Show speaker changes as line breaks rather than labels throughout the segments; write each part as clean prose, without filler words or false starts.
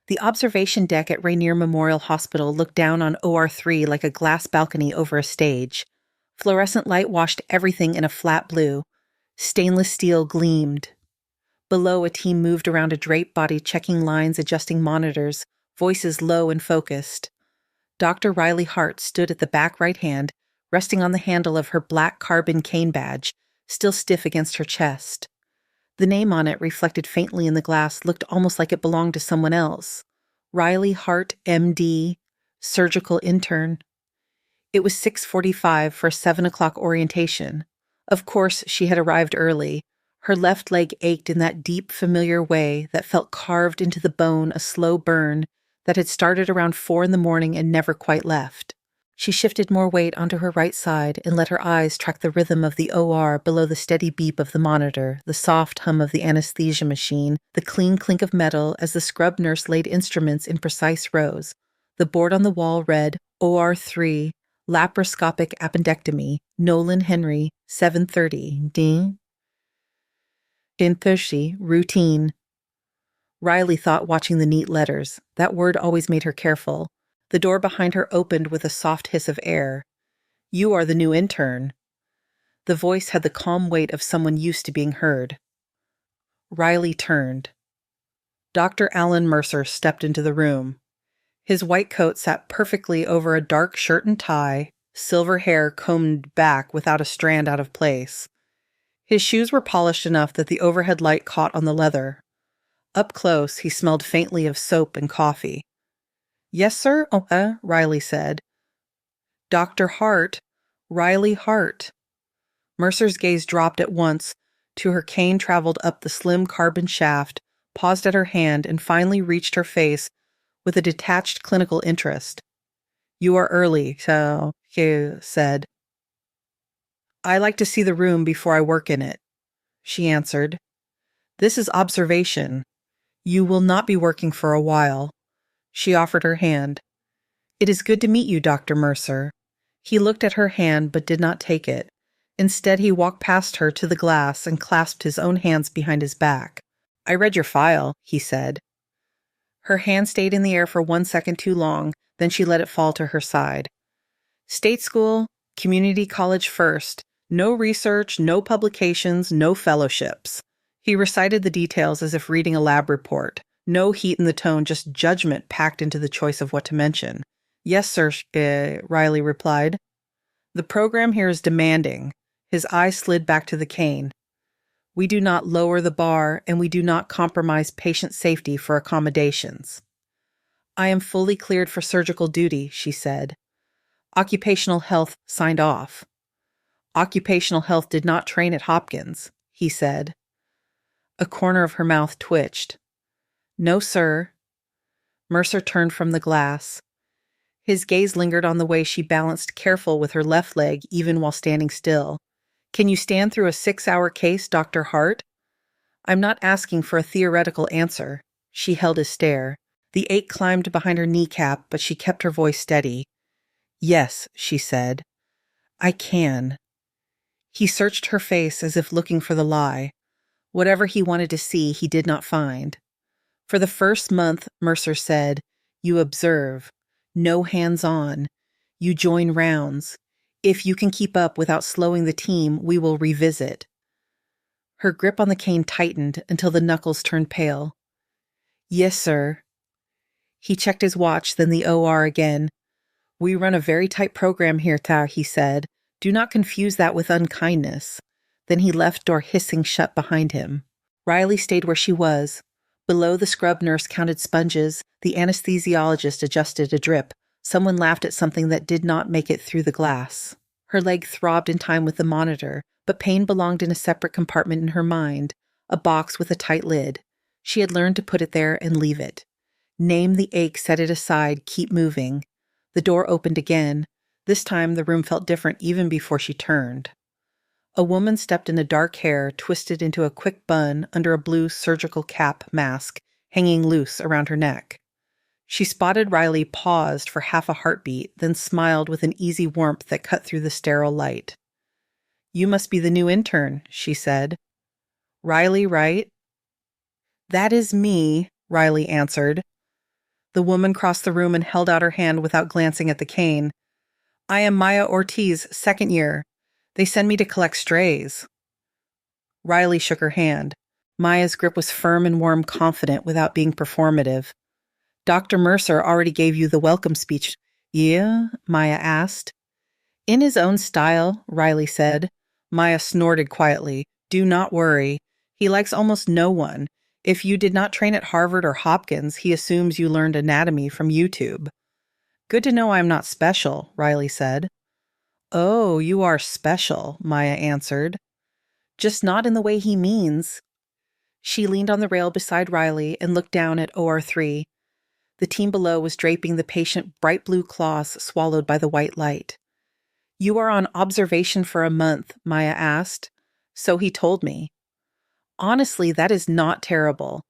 The observation deck at Rainier Memorial Hospital looked down on OR3 like a glass balcony over a stage. Fluorescent light washed everything in a flat blue. Stainless steel gleamed. Below, a team moved around a draped body, checking lines, adjusting monitors, voices low and focused. Dr. Riley Hart stood at the back right hand, resting on the handle of her black carbon cane badge, still stiff against her chest. The name on it, reflected faintly in the glass, looked almost like it belonged to someone else. Riley Hart, MD, surgical intern. It was 6:45 for a 7 o'clock orientation. Of course, she had arrived early. Her left leg ached in that deep, familiar way that felt carved into the bone, a slow burn that had started around 4 in the morning and never quite left. She shifted more weight onto her right side and let her eyes track the rhythm of the OR below the steady beep of the monitor, the soft hum of the anesthesia machine, the clean clink of metal as the scrub nurse laid instruments in precise rows. The board on the wall read, OR3, laparoscopic appendectomy, Nolan Henry, 7:30, ding. 10:30, routine. Riley thought, watching the neat letters. That word always made her careful. The door behind her opened with a soft hiss of air. You are the new intern. The voice had the calm weight of someone used to being heard. Riley turned. Dr. Alan Mercer stepped into the room. His white coat sat perfectly over a dark shirt and tie, silver hair combed back without a strand out of place. His shoes were polished enough that the overhead light caught on the leather. Up close, he smelled faintly of soap and coffee. Yes, sir? Riley said. Dr. Hart. Riley Hart. Mercer's gaze dropped at once to her cane, traveled up the slim carbon shaft, paused at her hand, and finally reached her face with a detached clinical interest. You are early, so, he said. I like to see the room before I work in it, she answered. This is observation. You will not be working for a while. She offered her hand. It is good to meet you, Dr. Mercer. He looked at her hand but did not take it. Instead, he walked past her to the glass and clasped his own hands behind his back. I read your file, he said. Her hand stayed in the air for 1 second too long, then she let it fall to her side. State school, community college first. No research, no publications, no fellowships. He recited the details as if reading a lab report. No heat in the tone, just judgment packed into the choice of what to mention. Yes, sir, Riley replied. The program here is demanding. His eyes slid back to the cane. We do not lower the bar, and we do not compromise patient safety for accommodations. I am fully cleared for surgical duty, she said. Occupational health signed off. Occupational health did not train at Hopkins, he said. A corner of her mouth twitched. No, sir. Mercer turned from the glass. His gaze lingered on the way she balanced, careful with her left leg even while standing still. Can you stand through a 6-hour case, Dr. Hart? I'm not asking for a theoretical answer. She held his stare. The ache climbed behind her kneecap, but she kept her voice steady. Yes, she said. I can. He searched her face as if looking for the lie. Whatever he wanted to see, he did not find. For the first month, Mercer said, you observe. No hands-on. You join rounds. If you can keep up without slowing the team, we will revisit. Her grip on the cane tightened until the knuckles turned pale. Yes, sir. He checked his watch, then the OR again. We run a very tight program here, Tar, he said. Do not confuse that with unkindness. Then he left, door hissing shut behind him. Riley stayed where she was. Below, the scrub nurse counted sponges. The anesthesiologist adjusted a drip. Someone laughed at something that did not make it through the glass. Her leg throbbed in time with the monitor, but pain belonged in a separate compartment in her mind, a box with a tight lid. She had learned to put it there and leave it. Name the ache, set it aside, keep moving. The door opened again. This time the room felt different even before she turned. A woman stepped in a dark hair twisted into a quick bun under a blue surgical cap mask hanging loose around her neck. She spotted Riley, paused for half a heartbeat, then smiled with an easy warmth that cut through the sterile light. You must be the new intern, she said. Riley, right? That is me, Riley answered. The woman crossed the room and held out her hand without glancing at the cane. I am Maya Ortiz, second year. They send me to collect strays. Riley shook her hand. Maya's grip was firm and warm, confident, without being performative. Dr. Mercer already gave you the welcome speech. Yeah? Maya asked. In his own style, Riley said. Maya snorted quietly. Do not worry. He likes almost no one. If you did not train at Harvard or Hopkins, he assumes you learned anatomy from YouTube. Good to know I'm not special, Riley said. Oh, you are special, Maya answered. Just not in the way he means. She leaned on the rail beside Riley and looked down at OR3. The team below was draping the patient bright blue cloths swallowed by the white light. You are on observation for a month, Maya asked. So he told me. Honestly, that is not terrible.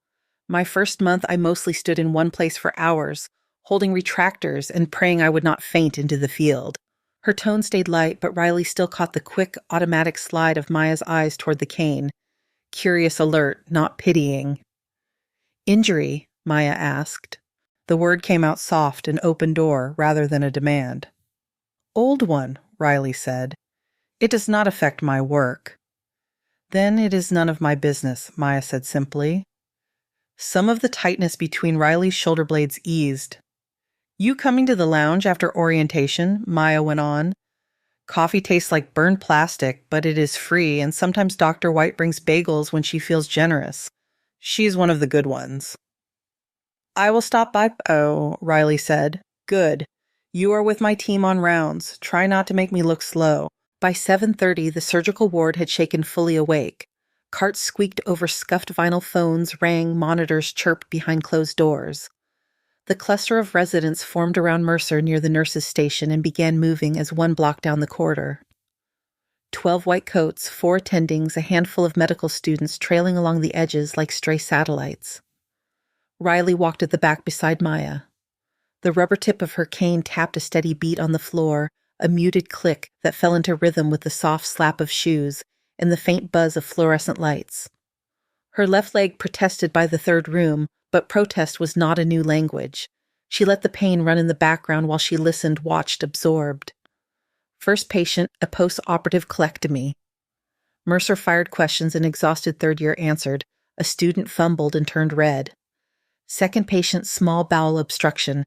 My first month, I mostly stood in one place for hours, holding retractors and praying I would not faint into the field. Her tone stayed light, but Riley still caught the quick, automatic slide of Maya's eyes toward the cane. Curious alert, not pitying. Injury? Maya asked. The word came out soft, an open door, rather than a demand. Old one, Riley said. It does not affect my work. Then it is none of my business, Maya said simply. Some of the tightness between Riley's shoulder blades eased. You coming to the lounge after orientation? Maya went on. Coffee tastes like burned plastic, but it is free, and sometimes Dr. White brings bagels when she feels generous. She's one of the good ones. I will stop by. Oh, Riley said. Good. You are with my team on rounds. Try not to make me look slow. By 7:30, the surgical ward had shaken fully awake. Carts squeaked over scuffed vinyl phones, rang, monitors chirped behind closed doors. The cluster of residents formed around Mercer near the nurses' station and began moving as one blocked down the corridor. 12 white coats, 4 attendings, a handful of medical students trailing along the edges like stray satellites. Riley walked at the back beside Maya. The rubber tip of her cane tapped a steady beat on the floor, a muted click that fell into rhythm with the soft slap of shoes and the faint buzz of fluorescent lights. Her left leg protested by the third room, but protest was not a new language. She let the pain run in the background while she listened, watched, absorbed. First patient, a post-operative colectomy. Mercer fired questions and exhausted third year answered. A student fumbled and turned red. Second patient, small bowel obstruction.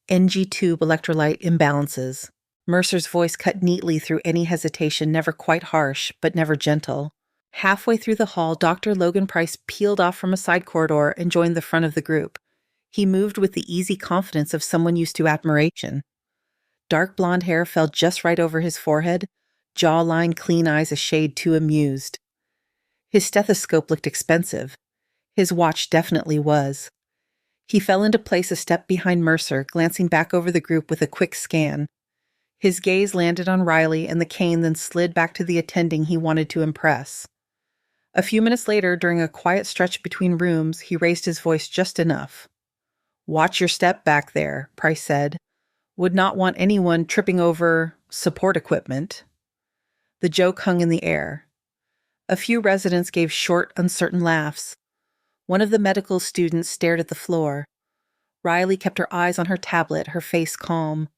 NG tube electrolyte imbalances. Mercer's voice cut neatly through any hesitation, never quite harsh, but never gentle. Halfway through the hall, Dr. Logan Price peeled off from a side corridor and joined the front of the group. He moved with the easy confidence of someone used to admiration. Dark blonde hair fell just right over his forehead, jawline, clean eyes a shade too amused. His stethoscope looked expensive. His watch definitely was. He fell into place a step behind Mercer, glancing back over the group with a quick scan. His gaze landed on Riley and the cane, then slid back to the attending he wanted to impress. A few minutes later, during a quiet stretch between rooms, he raised his voice just enough. Watch your step back there, Price said. Would not want anyone tripping over support equipment. The joke hung in the air. A few residents gave short, uncertain laughs. One of the medical students stared at the floor. Riley kept her eyes on her tablet, her face calm.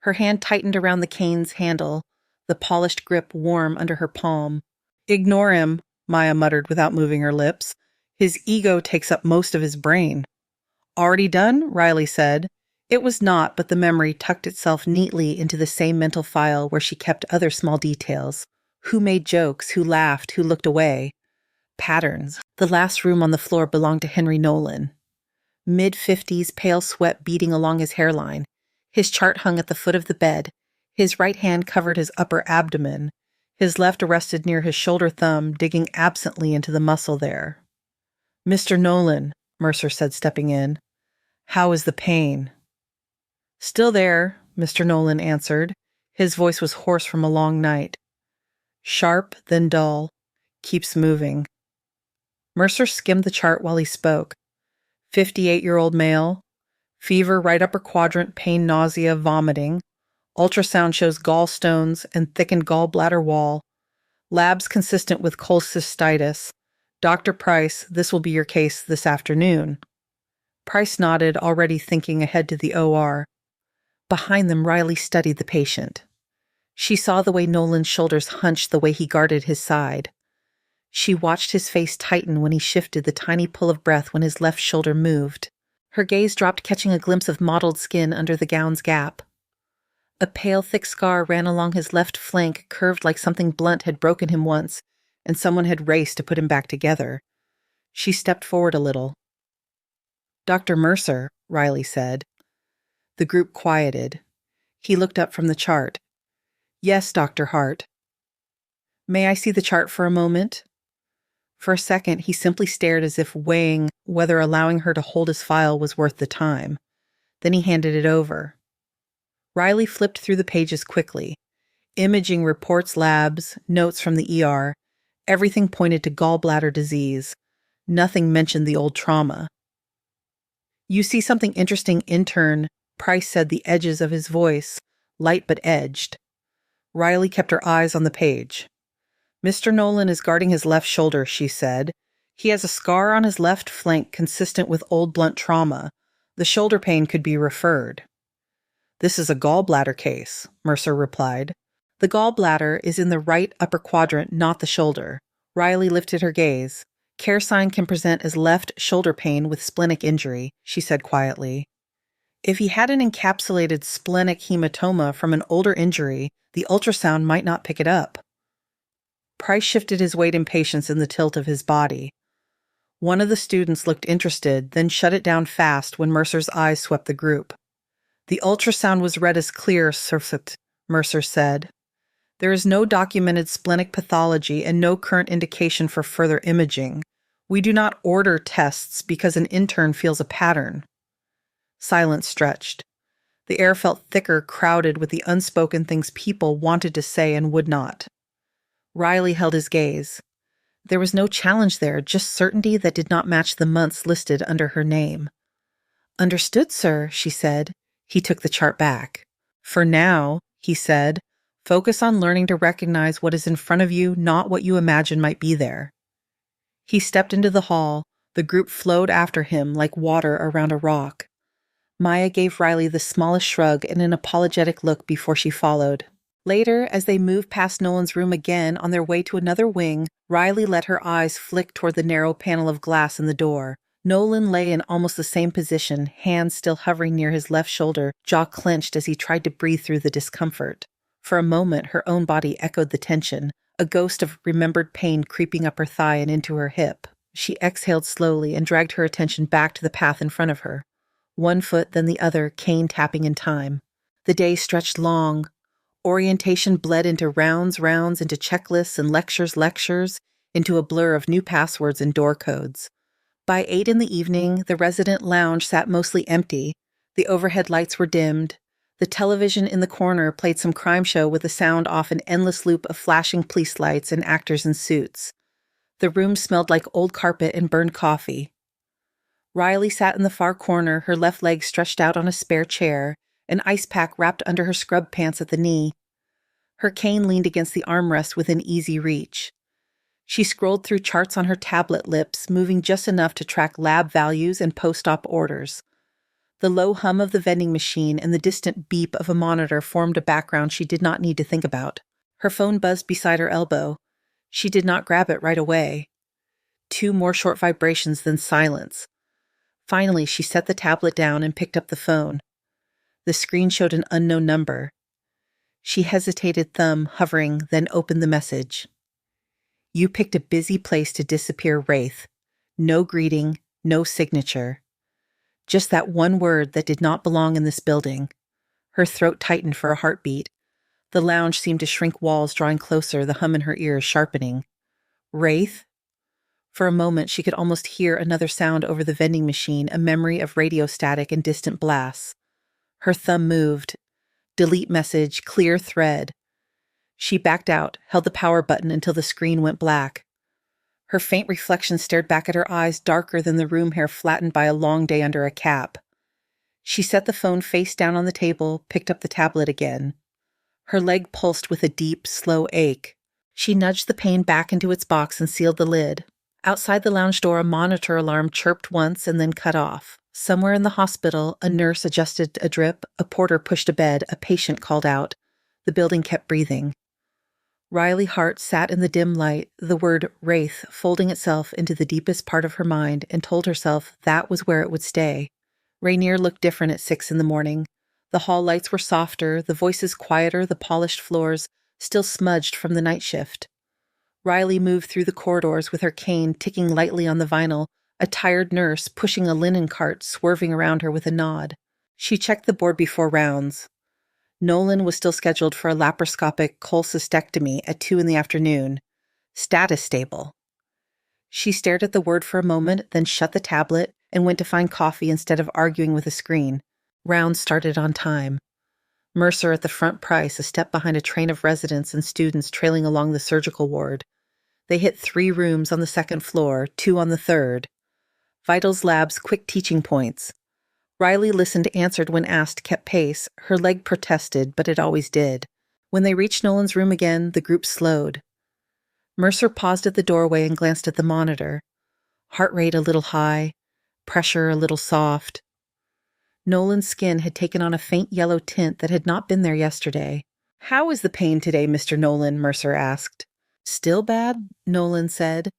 Her hand tightened around the cane's handle, the polished grip warm under her palm. Ignore him, Maya muttered without moving her lips. His ego takes up most of his brain. Already done? Riley said. It was not, but the memory tucked itself neatly into the same mental file where she kept other small details. Who made jokes, who laughed, who looked away. Patterns. The last room on the floor belonged to Henry Nolan. Mid-50s, pale sweat beading along his hairline. His chart hung at the foot of the bed. His right hand covered his upper abdomen. His left rested near his shoulder thumb, digging absently into the muscle there. Mr. Nolan, Mercer said, stepping in. How is the pain? Still there, Mr. Nolan answered. His voice was hoarse from a long night. Sharp, then dull. Keeps moving. Mercer skimmed the chart while he spoke. 58-year-old male. Fever, right upper quadrant, pain, nausea, vomiting. Ultrasound shows gallstones and thickened gallbladder wall. Labs consistent with cholecystitis. Dr. Price, this will be your case this afternoon. Price nodded, already thinking ahead to the OR. Behind them, Riley studied the patient. She saw the way Nolan's shoulders hunched, the way he guarded his side. She watched his face tighten when he shifted, the tiny pull of breath when his left shoulder moved. Her gaze dropped, catching a glimpse of mottled skin under the gown's gap. A pale, thick scar ran along his left flank, curved like something blunt had broken him once, and someone had raced to put him back together. She stepped forward a little. "Dr. Mercer," Riley said. The group quieted. He looked up from the chart. "Yes, Dr. Hart." "May I see the chart for a moment?" For a second, he simply stared, as if weighing whether allowing her to hold his file was worth the time. Then he handed it over. Riley flipped through the pages quickly. Imaging reports, labs, notes from the ER. Everything pointed to gallbladder disease. Nothing mentioned the old trauma. "You see something interesting, intern," Price said, the edges of his voice light but edged. Riley kept her eyes on the page. "Mr. Nolan is guarding his left shoulder," she said. "He has a scar on his left flank consistent with old blunt trauma. The shoulder pain could be referred." "This is a gallbladder case," Mercer replied. "The gallbladder is in the right upper quadrant, not the shoulder." Riley lifted her gaze. "Care sign can present as left shoulder pain with splenic injury," she said quietly. "If he had an encapsulated splenic hematoma from an older injury, the ultrasound might not pick it up." Price shifted his weight and patience in the tilt of his body. One of the students looked interested, then shut it down fast when Mercer's eyes swept the group. "The ultrasound was read as clear, Mercer said. "There is no documented splenic pathology and no current indication for further imaging. We do not order tests because an intern feels a pattern." Silence stretched. The air felt thicker, crowded with the unspoken things people wanted to say and would not. Riley held his gaze. There was no challenge there, just certainty that did not match the months listed under her name. "Understood, sir," she said. He took the chart back. "For now," he said, "focus on learning to recognize what is in front of you, not what you imagine might be there." He stepped into the hall. The group flowed after him like water around a rock. Maya gave Riley the smallest shrug and an apologetic look before she followed. Later, as they moved past Nolan's room again on their way to another wing, Riley let her eyes flick toward the narrow panel of glass in the door. Nolan lay in almost the same position, hands still hovering near his left shoulder, jaw clenched as he tried to breathe through the discomfort. For a moment, her own body echoed the tension, a ghost of remembered pain creeping up her thigh and into her hip. She exhaled slowly and dragged her attention back to the path in front of her. One foot, then the other, cane tapping in time. The day stretched long. Orientation bled into rounds, into checklists and lectures, into a blur of new passwords and door codes. By 8 in the evening, the resident lounge sat mostly empty. The overhead lights were dimmed. The television in the corner played some crime show with the sound off an endless loop of flashing police lights and actors in suits. The room smelled like old carpet and burned coffee. Riley sat in the far corner, her left leg stretched out on a spare chair, an ice pack wrapped under her scrub pants at the knee. Her cane leaned against the armrest within easy reach. She scrolled through charts on her tablet lips, moving just enough to track lab values and post-op orders. The low hum of the vending machine and the distant beep of a monitor formed a background she did not need to think about. Her phone buzzed beside her elbow. She did not grab it right away. 2 more short vibrations, then silence. Finally, she set the tablet down and picked up the phone. The screen showed an unknown number. She hesitated, thumb hovering, then opened the message. "You picked a busy place to disappear, Wraith. No greeting, no signature. Just that one word that did not belong in this building." Her throat tightened for a heartbeat. The lounge seemed to shrink, walls drawing closer, the hum in her ears sharpening. "Wraith?" For a moment, she could almost hear another sound over the vending machine, a memory of radio static and distant blasts. Her thumb moved. Delete message, clear thread. She backed out, held the power button until the screen went black. Her faint reflection stared back at her eyes, darker than the room hair flattened by a long day under a cap. She set the phone face down on the table, picked up the tablet again. Her leg pulsed with a deep, slow ache. She nudged the pain back into its box and sealed the lid. Outside the lounge door, a monitor alarm chirped once and then cut off. Somewhere in the hospital, a nurse adjusted a drip, a porter pushed a bed, a patient called out. The building kept breathing. Riley Hart sat in the dim light, the word wraith folding itself into the deepest part of her mind, and told herself that was where it would stay. Rainier looked different at 6 in the morning. The hall lights were softer, the voices quieter, the polished floors still smudged from the night shift. Riley moved through the corridors with her cane ticking lightly on the vinyl, a tired nurse pushing a linen cart swerving around her with a nod. She checked the board before rounds. Nolan was still scheduled for a laparoscopic cholecystectomy at 2 in the afternoon. Status stable. She stared at the word for a moment, then shut the tablet and went to find coffee instead of arguing with a screen. Rounds started on time. Mercer at the front, Price a step behind a train of residents and students trailing along the surgical ward. They hit 3 rooms on the 2nd floor, 2 on the 3rd. Vitals Lab's quick teaching points. Riley listened, answered when asked, kept pace. Her leg protested, but it always did. When they reached Nolan's room again, the group slowed. Mercer paused at the doorway and glanced at the monitor. Heart rate a little high, pressure a little soft. Nolan's skin had taken on a faint yellow tint that had not been there yesterday. "How is the pain today, Mr. Nolan?" Mercer asked. "Still bad?" Nolan said.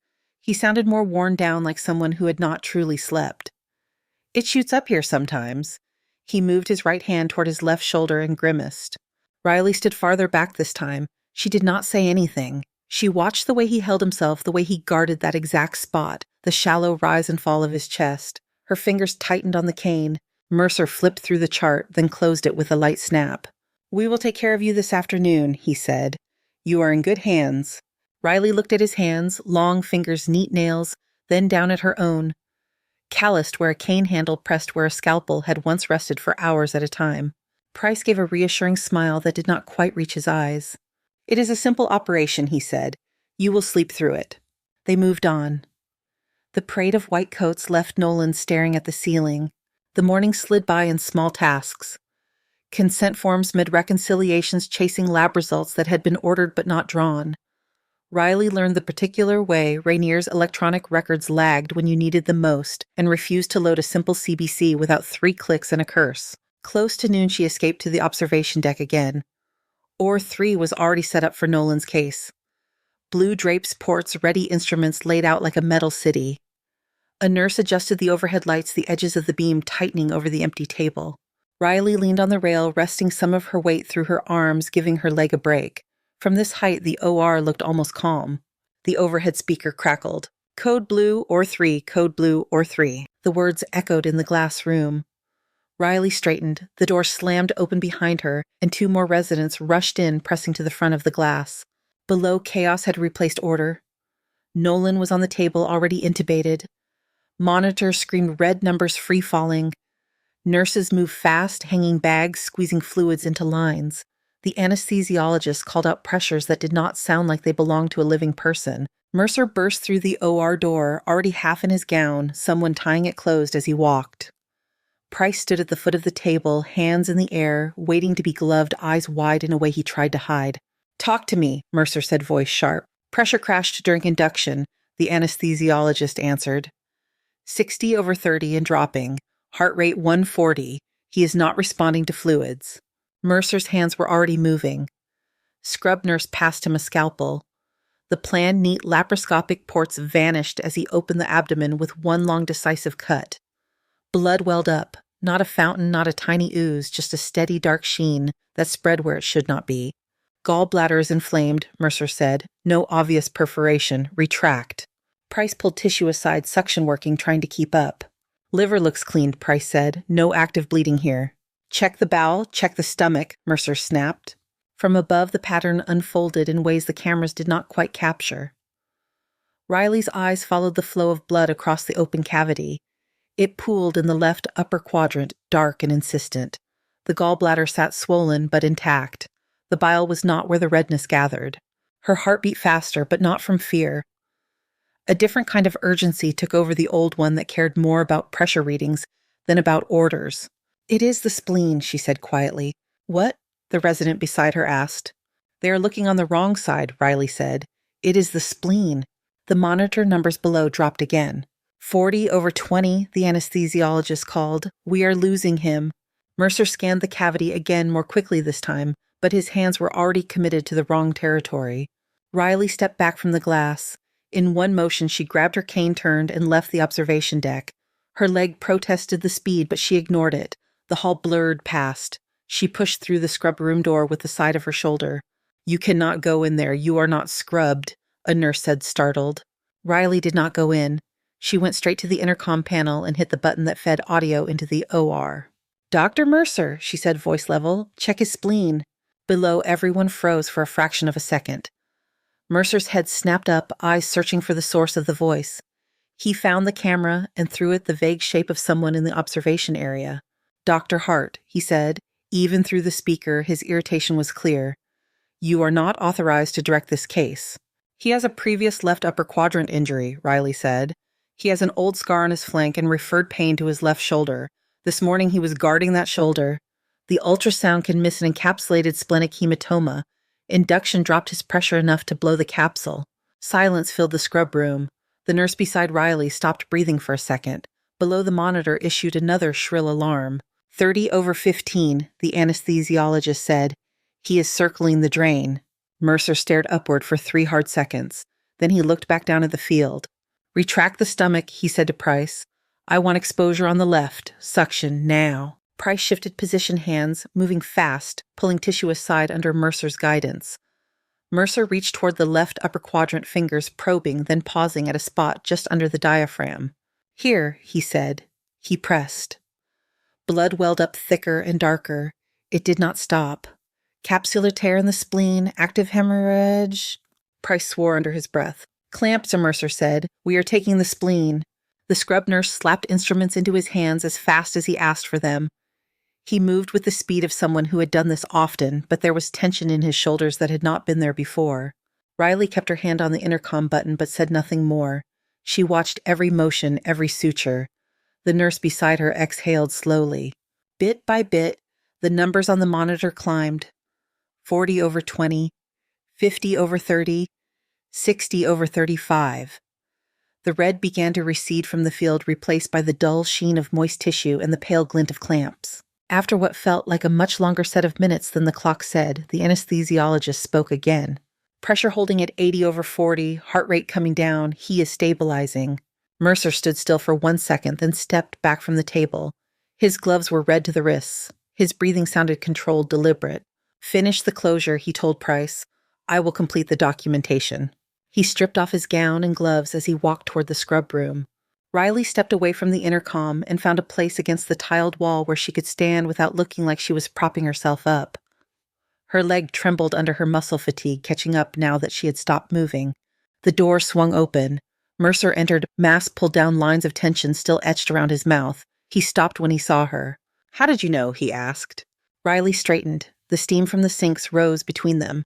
He sounded more worn down, like someone who had not truly slept. "It shoots up here sometimes." He moved his right hand toward his left shoulder and grimaced. Riley stood farther back this time. She did not say anything. She watched the way he held himself, the way he guarded that exact spot, the shallow rise and fall of his chest. Her fingers tightened on the cane. Mercer flipped through the chart, then closed it with a light snap. "We will take care of you this afternoon," he said. "You are in good hands." Riley looked at his hands, long fingers, neat nails, then down at her own. Calloused where a cane handle pressed where a scalpel had once rested for hours at a time. Price gave a reassuring smile that did not quite reach his eyes. "It is a simple operation," he said. "You will sleep through it." They moved on. The parade of white coats left Nolan staring at the ceiling. The morning slid by in small tasks. Consent forms mid reconciliations chasing lab results that had been ordered but not drawn. Riley learned the particular way Rainier's electronic records lagged when you needed them most and refused to load a simple CBC without 3 clicks and a curse. Close to noon she escaped to the observation deck again. Or 3 was already set up for Nolan's case. Blue drapes, ports, ready instruments laid out like a metal city. A nurse adjusted the overhead lights, the edges of the beam tightening over the empty table. Riley leaned on the rail, resting some of her weight through her arms, giving her leg a break. From this height, the OR looked almost calm. The overhead speaker crackled. "Code blue or 3, code blue or 3. The words echoed in the glass room. Riley straightened. The door slammed open behind her, and 2 more residents rushed in, pressing to the front of the glass. Below, chaos had replaced order. Nolan was on the table, already intubated. Monitors screamed red numbers free-falling. Nurses moved fast, hanging bags, squeezing fluids into lines. The anesthesiologist called out pressures that did not sound like they belonged to a living person. Mercer burst through the OR door, already half in his gown, someone tying it closed as he walked. Price stood at the foot of the table, hands in the air, waiting to be gloved, eyes wide in a way he tried to hide. "Talk to me," Mercer said, voice sharp. "Pressure crashed during induction," the anesthesiologist answered. 60/30 and dropping. Heart rate 140. He is not responding to fluids. Mercer's hands were already moving. Scrub nurse passed him a scalpel. The planned, neat laparoscopic ports vanished as he opened the abdomen with one long decisive cut. Blood welled up. Not a fountain, not a tiny ooze, just a steady dark sheen that spread where it should not be. "Gallbladder is inflamed," Mercer said. "No obvious perforation. Retract." Price pulled tissue aside, suction working, trying to keep up. "Liver looks cleaned," Price said. "No active bleeding here." "Check the bowel, check the stomach," Mercer snapped. From above, the pattern unfolded in ways the cameras did not quite capture. Riley's eyes followed the flow of blood across the open cavity. It pooled in the left upper quadrant, dark and insistent. The gallbladder sat swollen but intact. The bile was not where the redness gathered. Her heart beat faster, but not from fear. A different kind of urgency took over the old one that cared more about pressure readings than about orders. "It is the spleen," she said quietly. "What?" the resident beside her asked. "They are looking on the wrong side," Riley said. "It is the spleen." The monitor numbers below dropped again. 40/20, the anesthesiologist called. We are losing him. Mercer scanned the cavity again more quickly this time, but his hands were already committed to the wrong territory. Riley stepped back from the glass. In one motion, she grabbed her cane, turned, and left the observation deck. Her leg protested the speed, but she ignored it. The hall blurred past. She pushed through the scrub room door with the side of her shoulder. You cannot go in there. You are not scrubbed, a nurse said, startled. Riley did not go in. She went straight to the intercom panel and hit the button that fed audio into the OR. Dr. Mercer, she said, voice level, check his spleen. Below, everyone froze for a fraction of a second. Mercer's head snapped up, eyes searching for the source of the voice. He found the camera and threw it the vague shape of someone in the observation area. Dr. Hart, he said. Even through the speaker, his irritation was clear. You are not authorized to direct this case. He has a previous left upper quadrant injury, Riley said. He has an old scar on his flank and referred pain to his left shoulder. This morning he was guarding that shoulder. The ultrasound can miss an encapsulated splenic hematoma. Induction dropped his pressure enough to blow the capsule. Silence filled the scrub room. The nurse beside Riley stopped breathing for a second. Below the monitor issued another shrill alarm. 30/15, the anesthesiologist said. He is circling the drain. Mercer stared upward for 3 hard seconds. Then he looked back down at the field. Retract the stomach, he said to Price. I want exposure on the left. Suction, now. Price shifted position hands, moving fast, pulling tissue aside under Mercer's guidance. Mercer reached toward the left upper quadrant, fingers probing, then pausing at a spot just under the diaphragm. Here, he said. He pressed. Blood welled up thicker and darker. It did not stop. Capsular tear in the spleen, active hemorrhage. Price swore under his breath. Clamps, Mercer said. We are taking the spleen. The scrub nurse slapped instruments into his hands as fast as he asked for them. He moved with the speed of someone who had done this often, but there was tension in his shoulders that had not been there before. Riley kept her hand on the intercom button but said nothing more. She watched every motion, every suture. The nurse beside her exhaled slowly. Bit by bit, the numbers on the monitor climbed. 40/20, 50/30, 60/35. The red began to recede from the field, replaced by the dull sheen of moist tissue and the pale glint of clamps. After what felt like a much longer set of minutes than the clock said, the anesthesiologist spoke again. Pressure holding at 80/40, heart rate coming down, he is stabilizing. Mercer stood still for 1 second, then stepped back from the table. His gloves were red to the wrists. His breathing sounded controlled, deliberate. Finish the closure, he told Price. I will complete the documentation. He stripped off his gown and gloves as he walked toward the scrub room. Riley stepped away from the intercom and found a place against the tiled wall where she could stand without looking like she was propping herself up. Her leg trembled under her muscle fatigue, catching up now that she had stopped moving. The door swung open. Mercer entered, mask pulled down, lines of tension still etched around his mouth. He stopped when he saw her. How did you know? He asked. Riley straightened. The steam from the sinks rose between them.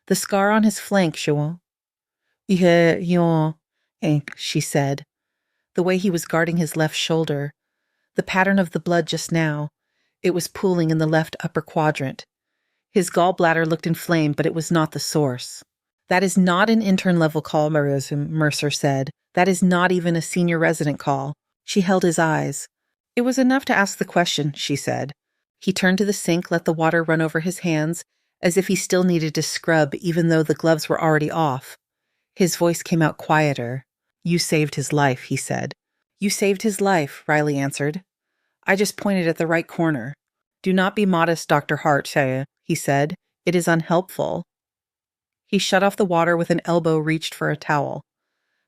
The scar on his flank, Joan. She said. The way he was guarding his left shoulder. The pattern of the blood just now. It was pooling in the left upper quadrant. His gallbladder looked inflamed, but it was not the source. That is not an intern-level call, Mercer said. That is not even a senior resident call. She held his eyes. It was enough to ask the question, she said. He turned to the sink, let the water run over his hands, as if he still needed to scrub even though the gloves were already off. His voice came out quieter. You saved his life, he said. You saved his life, Riley answered. I just pointed at the right corner. Do not be modest, Dr. Hart, he said. It is unhelpful. He shut off the water with an elbow, reached for a towel.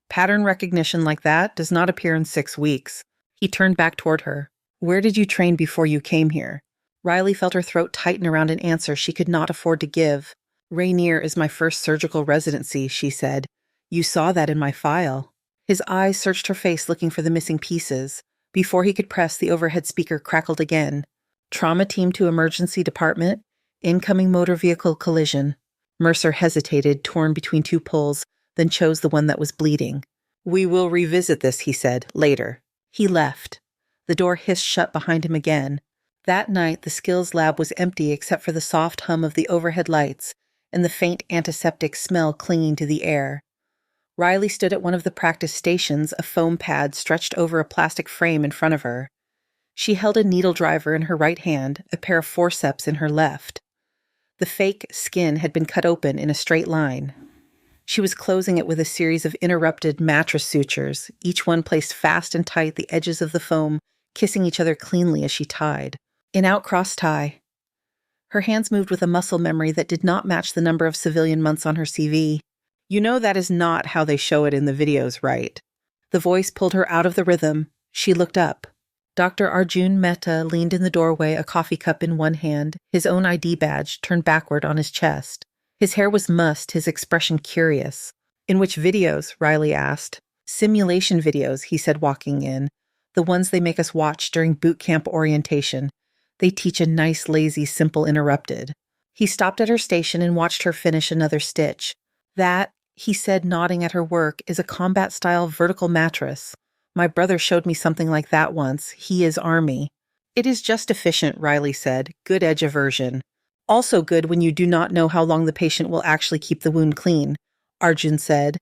Pattern recognition like that does not appear in 6 weeks. He turned back toward her. Where did you train before you came here? Riley felt her throat tighten around an answer she could not afford to give. Rainier is my first surgical residency, she said. You saw that in my file. His eyes searched her face, looking for the missing pieces. Before he could press, the overhead speaker crackled again. Trauma team to emergency department. Incoming motor vehicle collision. Mercer hesitated, torn between 2 pulls, then chose the one that was bleeding. We will revisit this, he said, later. He left. The door hissed shut behind him again. That night, the skills lab was empty except for the soft hum of the overhead lights and the faint antiseptic smell clinging to the air. Riley stood at one of the practice stations, a foam pad stretched over a plastic frame in front of her. She held a needle driver in her right hand, a pair of forceps in her left. The fake skin had been cut open in a straight line. She was closing it with a series of interrupted mattress sutures, each one placed fast and tight, the edges of the foam kissing each other cleanly as she tied. In-out cross tie. Her hands moved with a muscle memory that did not match the number of civilian months on her CV. You know that is not how they show it in the videos, right? The voice pulled her out of the rhythm. She looked up. Dr. Arjun Mehta leaned in the doorway, a coffee cup in one hand, his own ID badge turned backward on his chest. His hair was mussed, his expression curious. In which videos? Riley asked. Simulation videos, he said, walking in. The ones they make us watch during boot camp orientation. They teach a nice, lazy, simple interrupted. He stopped at her station and watched her finish another stitch. That, he said, nodding at her work, is a combat-style vertical mattress. My brother showed me something like that once. He is Army. It is just efficient, Riley said. Good edge aversion. Also good when you do not know how long the patient will actually keep the wound clean, Arjun said.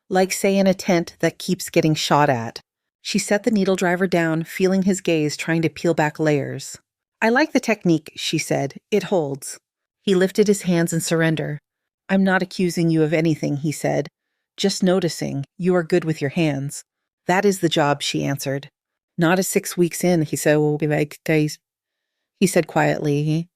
Like, say, in a tent that keeps getting shot at. She set the needle driver down, feeling his gaze, trying to peel back layers. I like the technique, she said. It holds. He lifted his hands in surrender. I'm not accusing you of anything, he said. Just noticing. You are good with your hands. That is the job, she answered. Not a 6 weeks in, he said. Will be like days. He said quietly.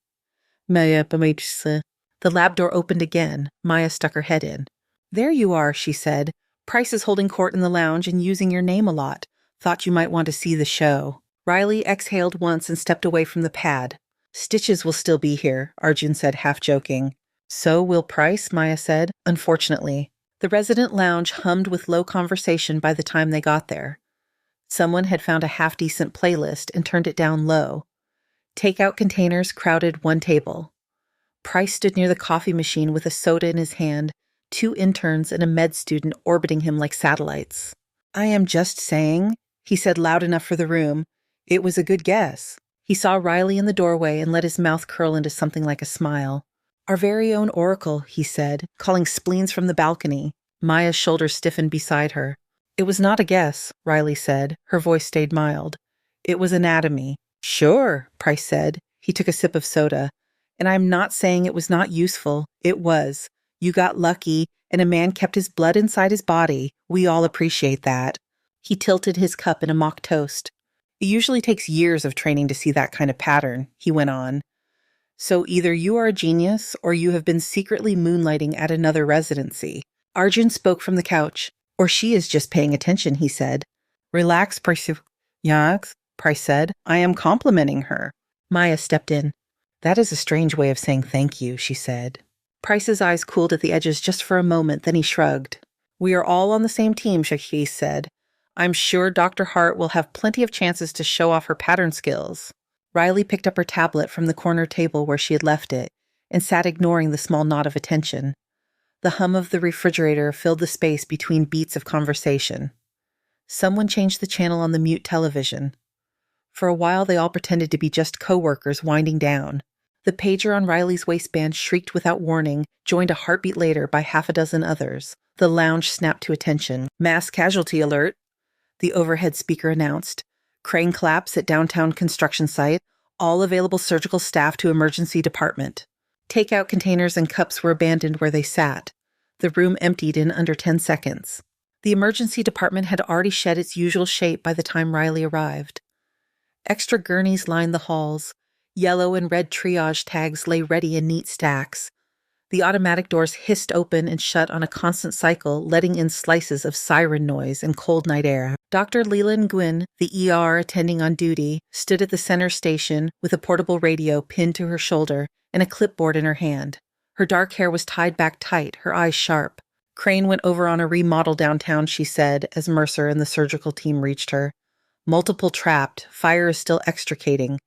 The lab door opened again. Maya stuck her head in. There you are, she said. Price is holding court in the lounge and using your name a lot. Thought you might want to see the show. Riley exhaled once and stepped away from the pad. Stitches will still be here, Arjun said, half joking. So will Price, Maya said, unfortunately. The resident lounge hummed with low conversation by the time they got there. Someone had found a half-decent playlist and turned it down low. Takeout containers crowded one table. Price stood near the coffee machine with a soda in his hand, 2 interns and a med student orbiting him like satellites. I am just saying, he said loud enough for the room. It was a good guess. He saw Riley in the doorway and let his mouth curl into something like a smile. Our very own Oracle, he said, calling spleens from the balcony. Maya's shoulders stiffened beside her. It was not a guess, Riley said. Her voice stayed mild. It was anatomy. Sure, Price said. He took a sip of soda. And I'm not saying it was not useful. It was. You got lucky, and a man kept his blood inside his body. We all appreciate that. He tilted his cup in a mock toast. It usually takes years of training to see that kind of pattern, he went on. So either you are a genius, or you have been secretly moonlighting at another residency. Arjun spoke from the couch. Or she is just paying attention, he said. Relax, Price. Yes, Price said. I am complimenting her. Maya stepped in. That is a strange way of saying thank you, she said. Price's eyes cooled at the edges just for a moment, then he shrugged. We are all on the same team, Shakhi said. I'm sure Dr. Hart will have plenty of chances to show off her pattern skills. Riley picked up her tablet from the corner table where she had left it and sat ignoring the small nod of attention. The hum of the refrigerator filled the space between beats of conversation. Someone changed the channel on the mute television. For a while, they all pretended to be just co-workers winding down. The pager on Riley's waistband shrieked without warning, joined a heartbeat later by half a dozen others. The lounge snapped to attention. Mass casualty alert, the overhead speaker announced. Crane collapse at downtown construction site. All available surgical staff to emergency department. Takeout containers and cups were abandoned where they sat. The room emptied in under 10 seconds. The emergency department had already shed its usual shape by the time Riley arrived. Extra gurneys lined the halls. Yellow and red triage tags lay ready in neat stacks. The automatic doors hissed open and shut on a constant cycle, letting in slices of siren noise and cold night air. Dr. Leland Gwynn, the ER attending on duty, stood at the center station with a portable radio pinned to her shoulder and a clipboard in her hand. Her dark hair was tied back tight, her eyes sharp. Crane went over on a remodel downtown, she said, as Mercer and the surgical team reached her. Multiple trapped. Fire is still extricating.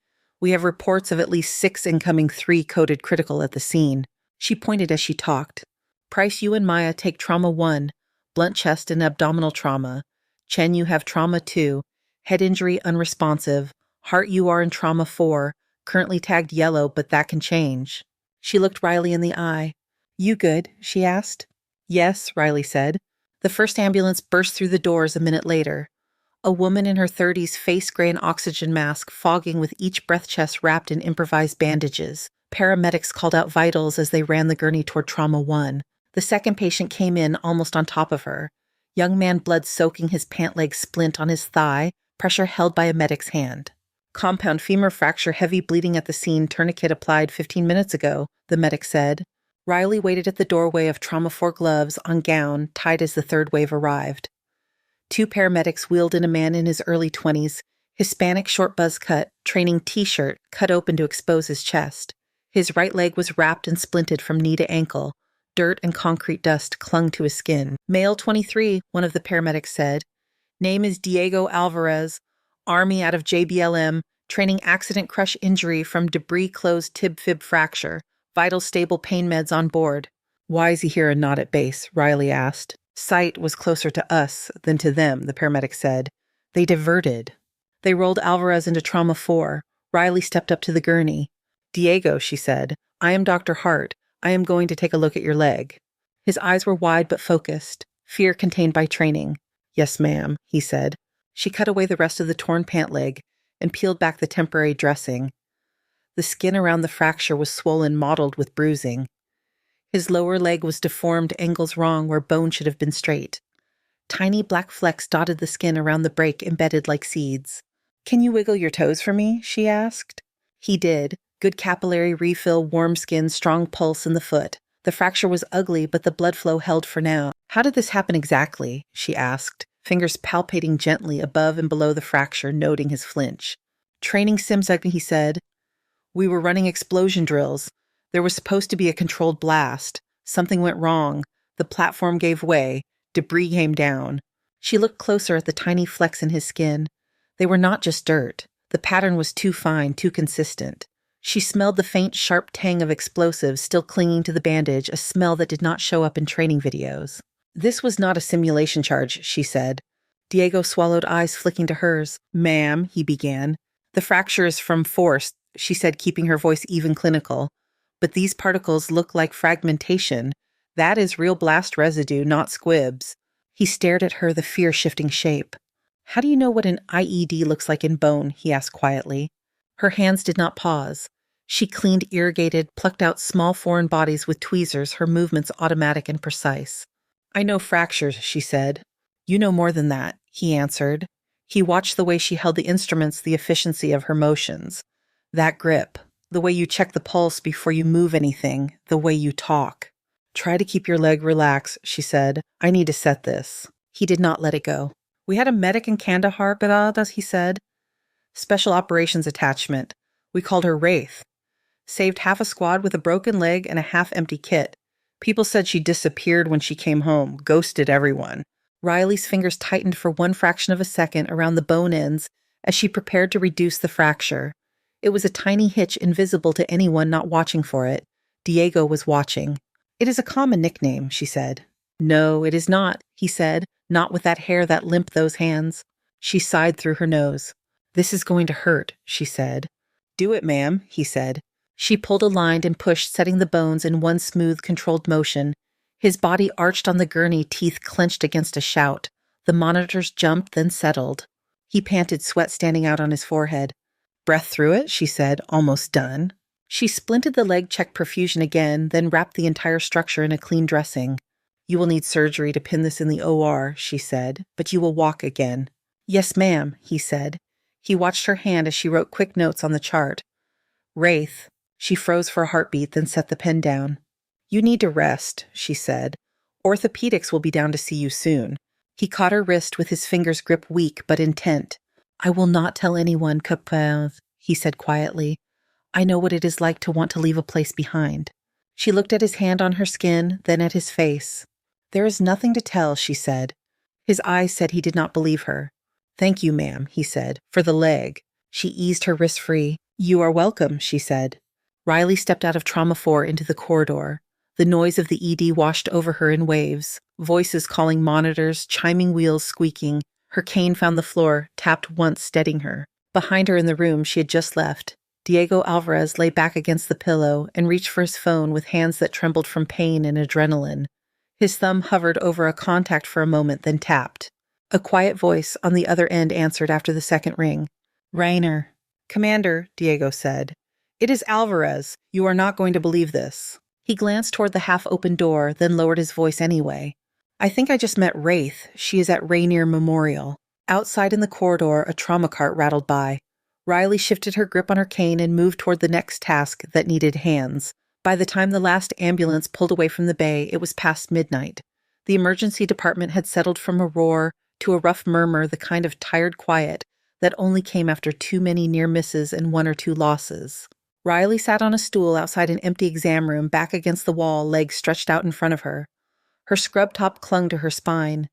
We have reports of at least 6 incoming 3 coded critical at the scene. She pointed as she talked. Price, you and Maya take trauma 1, blunt chest and abdominal trauma. Chen, you have trauma 2, head injury unresponsive. Hart, you are in trauma 4, currently tagged yellow, but that can change. She looked Riley in the eye. You good? She asked. Yes, Riley said. The first ambulance burst through the doors a minute later. A woman in her 30s, face gray and oxygen mask, fogging with each breath chest wrapped in improvised bandages. Paramedics called out vitals as they ran the gurney toward Trauma 1. The second patient came in almost on top of her. Young man, blood soaking his pant leg splint on his thigh, pressure held by a medic's hand. Compound femur fracture, heavy bleeding at the scene, tourniquet applied 15 minutes ago, the medic said. Riley waited at the doorway of Trauma 4, gloves on gown, tight as the third wave arrived. 2 paramedics wheeled in a man in his early 20s, Hispanic, short buzz cut, training t-shirt, cut open to expose his chest. His right leg was wrapped and splinted from knee to ankle. Dirt and concrete dust clung to his skin. Male 23, one of the paramedics said. Name is Diego Alvarez, Army out of JBLM, training accident crush injury from debris closed tib-fib fracture. Vital stable, pain meds on board. Why is he here and not at base? Riley asked. Sight was closer to us than to them, the paramedic said. They diverted. They rolled Alvarez into Trauma 4. Riley stepped up to the gurney. Diego, she said, I am Dr. Hart. I am going to take a look at your leg. His eyes were wide but focused, fear contained by training. Yes, ma'am, he said. She cut away the rest of the torn pant leg and peeled back the temporary dressing. The skin around the fracture was swollen, mottled with bruising. His lower leg was deformed, angles wrong where bone should have been straight. Tiny black flecks dotted the skin around the break, embedded like seeds. Can you wiggle your toes for me? She asked. He did. Good capillary refill, warm skin, strong pulse in the foot. The fracture was ugly, but the blood flow held for now. How did this happen exactly? She asked, fingers palpating gently above and below the fracture, noting his flinch. Training Simsug, he said. We were running explosion drills. There was supposed to be a controlled blast. Something went wrong. The platform gave way. Debris came down. She looked closer at the tiny flecks in his skin. They were not just dirt. The pattern was too fine, too consistent. She smelled the faint, sharp tang of explosives still clinging to the bandage, a smell that did not show up in training videos. This was not a simulation charge, she said. Diego swallowed, eyes flicking to hers. Ma'am, he began. The fracture is from force, she said, keeping her voice even clinical. But these particles look like fragmentation. That is real blast residue, not squibs. He stared at her, the fear shifting shape. How do you know what an IED looks like in bone? He asked quietly. Her hands did not pause. She cleaned, irrigated, plucked out small foreign bodies with tweezers, her movements automatic and precise. I know fractures, she said. You know more than that, he answered. He watched the way she held the instruments, the efficiency of her motions. That grip. The way you check the pulse before you move anything, the way you talk. Try to keep your leg relaxed, she said. I need to set this. He did not let it go. We had a medic in Kandahar, Baradas, he said. Special operations attachment. We called her Wraith. Saved half a squad with a broken leg and a half-empty kit. People said she disappeared when she came home, ghosted everyone. Riley's fingers tightened for one fraction of a second around the bone ends as she prepared to reduce the fracture. It was a tiny hitch invisible to anyone not watching for it. Diego was watching. It is a common nickname, she said. No, it is not, he said, not with that hair that limp those hands. She sighed through her nose. This is going to hurt, she said. Do it, ma'am, he said. She pulled a line and pushed, setting the bones in one smooth, controlled motion. His body arched on the gurney, teeth clenched against a shout. The monitors jumped, then settled. He panted, sweat standing out on his forehead. Breath through it, she said, almost done. She splinted the leg, checked perfusion again, then wrapped the entire structure in a clean dressing. You will need surgery to pin this in the OR, she said, but you will walk again. Yes, ma'am, he said. He watched her hand as she wrote quick notes on the chart. Wraith. She froze for a heartbeat, then set the pen down. You need to rest, she said. Orthopedics will be down to see you soon. He caught her wrist with his fingers grip weak but intent. I will not tell anyone, Capaz, he said quietly. I know what it is like to want to leave a place behind. She looked at his hand on her skin, then at his face. There is nothing to tell, she said. His eyes said he did not believe her. Thank you, ma'am, he said, for the leg. She eased her wrist free. You are welcome, she said. Riley stepped out of Trauma 4 into the corridor. The noise of the ED washed over her in waves, voices calling monitors, chiming wheels squeaking. Her cane found the floor, tapped once, steadying her. Behind her in the room she had just left, Diego Alvarez lay back against the pillow and reached for his phone with hands that trembled from pain and adrenaline. His thumb hovered over a contact for a moment, then tapped. A quiet voice on the other end answered after the second ring. Rainer. Commander, Diego said. It is Alvarez. You are not going to believe this. He glanced toward the half-open door, then lowered his voice anyway. I think I just met Wraith. She is at Rainier Memorial. Outside in the corridor, a trauma cart rattled by. Riley shifted her grip on her cane and moved toward the next task that needed hands. By the time the last ambulance pulled away from the bay, it was past midnight. The emergency department had settled from a roar to a rough murmur, the kind of tired quiet that only came after too many near misses and one or two losses. Riley sat on a stool outside an empty exam room, back against the wall, legs stretched out in front of her. Her scrub top clung to her spine.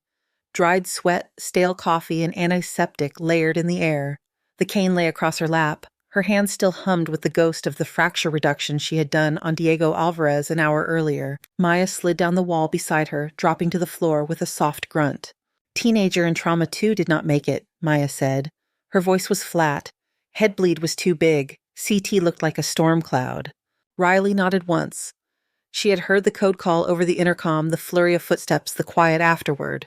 Dried sweat, stale coffee, and antiseptic layered in the air. The cane lay across her lap. Her hand still hummed with the ghost of the fracture reduction she had done on Diego Alvarez an hour earlier. Maya slid down the wall beside her, dropping to the floor with a soft grunt. Teenager in trauma 2 did not make it, Maya said. Her voice was flat. Head bleed was too big. CT looked like a storm cloud. Riley nodded once. She had heard the code call over the intercom, the flurry of footsteps, the quiet afterward.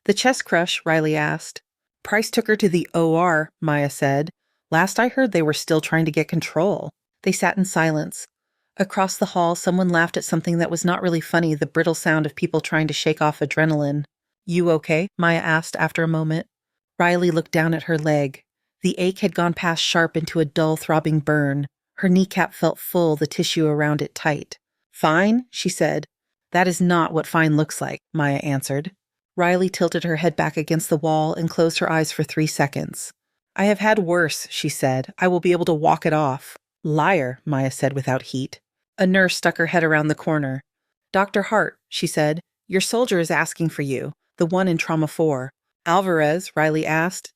The chest crush, Riley asked. Price took her to the OR, Maya said. Last I heard they were still trying to get control. They sat in silence. Across the hall, someone laughed at something that was not really funny, the brittle sound of people trying to shake off adrenaline. You okay? Maya asked after a moment. Riley looked down at her leg. The ache had gone past sharp into a dull, throbbing burn. Her kneecap felt full, the tissue around it tight. Fine, she said. That is not what fine looks like, Maya answered. Riley tilted her head back against the wall and closed her eyes for 3 seconds. I have had worse, she said. I will be able to walk it off. Liar, Maya said without heat. A nurse stuck her head around the corner. Dr. Hart, she said, your soldier is asking for you, the one in Trauma 4. Alvarez, Riley asked.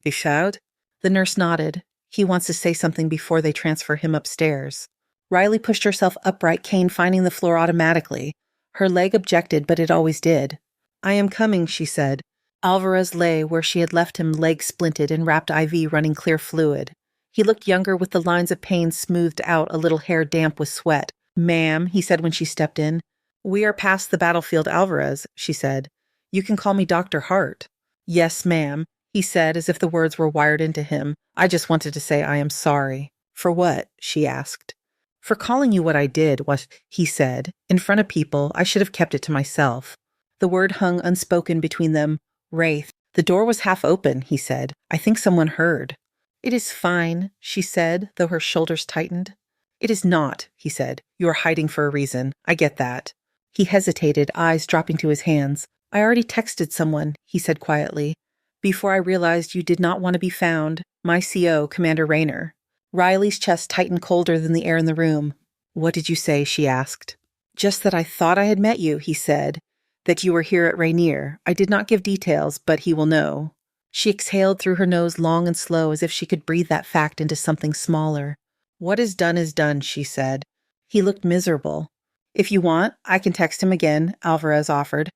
Geschaut? The nurse nodded. He wants to say something before they transfer him upstairs. Riley pushed herself upright, cane finding the floor automatically. Her leg objected, but it always did. I am coming, she said. Alvarez lay where she had left him, leg splinted and wrapped IV running clear fluid. He looked younger with the lines of pain smoothed out, a little hair damp with sweat. Ma'am, he said when she stepped in. We are past the battlefield, Alvarez, she said. You can call me Dr. Hart. Yes, ma'am, he said as if the words were wired into him. I just wanted to say I am sorry. For what? She asked. For calling you what I did, what he said. In front of people, I should have kept it to myself. The word hung unspoken between them. Wraith. The door was half open, he said. I think someone heard. It is fine, she said, though her shoulders tightened. It is not, he said. You are hiding for a reason. I get that. He hesitated, eyes dropping to his hands. I already texted someone, he said quietly. Before I realized you did not want to be found, my CO, Commander Rainer. Riley's chest tightened colder than the air in the room. What did you say? She asked. Just that I thought I had met you, he said. That you were here at Rainier. I did not give details, but he will know. She exhaled through her nose long and slow as if she could breathe that fact into something smaller. What is done, she said. He looked miserable. If you want, I can text him again, Alvarez offered.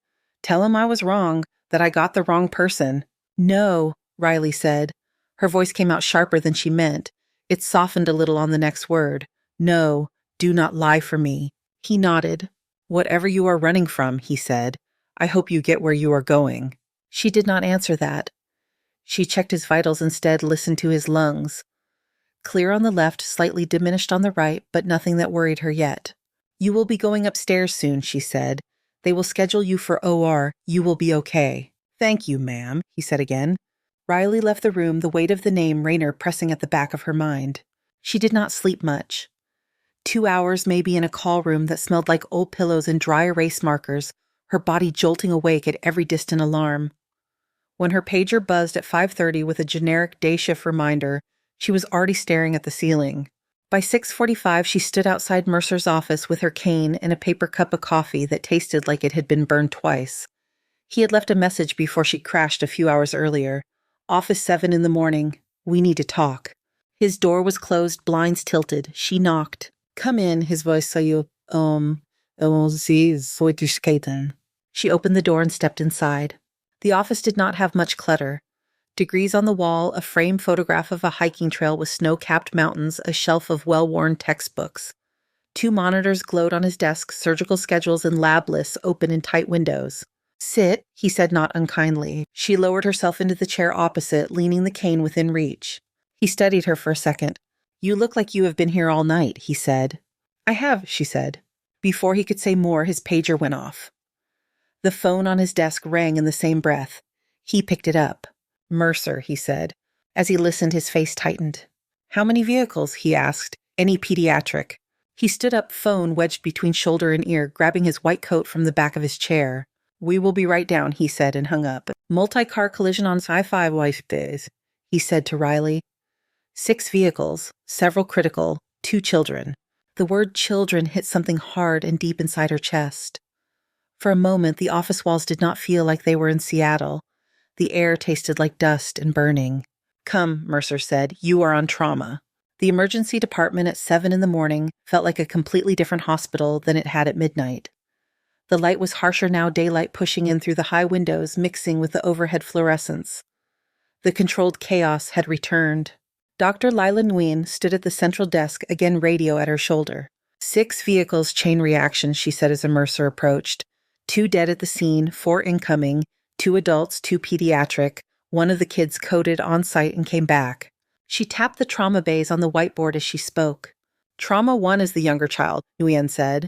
Tell him I was wrong, that I got the wrong person. No, Riley said. Her voice came out sharper than she meant. It softened a little on the next word. No, do not lie for me. He nodded. Whatever you are running from, he said, I hope you get where you are going. She did not answer that. She checked his vitals instead, listened to his lungs. Clear on the left, slightly diminished on the right, but nothing that worried her yet. You will be going upstairs soon, she said. They will schedule you for OR. You will be okay. Thank you, ma'am, he said again. Riley left the room, the weight of the name Rainer pressing at the back of her mind. She did not sleep much. 2 hours maybe in a call room that smelled like old pillows and dry erase markers, her body jolting awake at every distant alarm. When her pager buzzed at 5:30 with a generic day shift reminder, she was already staring at the ceiling. By 6:45, she stood outside Mercer's office with her cane and a paper cup of coffee that tasted like it had been burned twice. He had left a message before she crashed a few hours earlier. Office 7 in the morning. We need to talk. His door was closed, blinds tilted. She knocked. Come in, his voice saiu. She opened the door and stepped inside. The office did not have much clutter. Degrees on the wall, a framed photograph of a hiking trail with snow-capped mountains, a shelf of well-worn textbooks. Two monitors glowed on his desk, surgical schedules and lab lists open in tight windows. "Sit," he said not unkindly. She lowered herself into the chair opposite, leaning the cane within reach. He studied her for a second. "You look like you have been here all night," he said. "I have," she said. Before he could say more, his pager went off. The phone on his desk rang in the same breath. He picked it up. "Mercer," he said. As he listened, his face tightened. "How many vehicles?" he asked. "Any pediatric?" He stood up, phone wedged between shoulder and ear, grabbing his white coat from the back of his chair. "We will be right down," he said, and hung up. "Multi-car collision on Sci-Fi Wife Days," he said to Riley. 6 vehicles, several critical, 2 children. The word children hit something hard and deep inside her chest. For a moment, the office walls did not feel like they were in Seattle. The air tasted like dust and burning. "Come," Mercer said, "you are on trauma." The emergency department at 7 in the morning felt like a completely different hospital than it had at midnight. The light was harsher now, daylight pushing in through the high windows, mixing with the overhead fluorescence. The controlled chaos had returned. Dr. Lila Nguyen stood at the central desk, again radio at her shoulder. 6 vehicles, chain reaction, she said as a Mercer approached. 2 dead at the scene, 4 incoming, 2 adults, 2 pediatric. One of the kids coded on site and came back. She tapped the trauma bays on the whiteboard as she spoke. "Trauma 1 is the younger child," Nguyen said.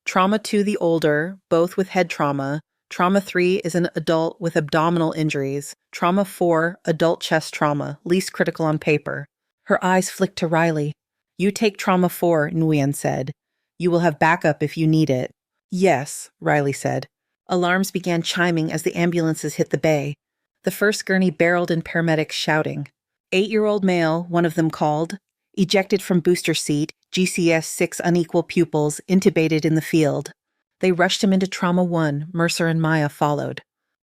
"Trauma 2 the older, both with head trauma. Trauma 3 is an adult with abdominal injuries. Trauma 4, adult chest trauma, least critical on paper." Her eyes flicked to Riley. "You take trauma 4, Nguyen said. "You will have backup if you need it." "Yes," Riley said. Alarms began chiming as the ambulances hit the bay. The first gurney barreled in, paramedics shouting. 8-year-old male, one of them called. Ejected from booster seat, GCS 6 unequal pupils, intubated in the field. They rushed him into trauma 1, Mercer and Maya followed.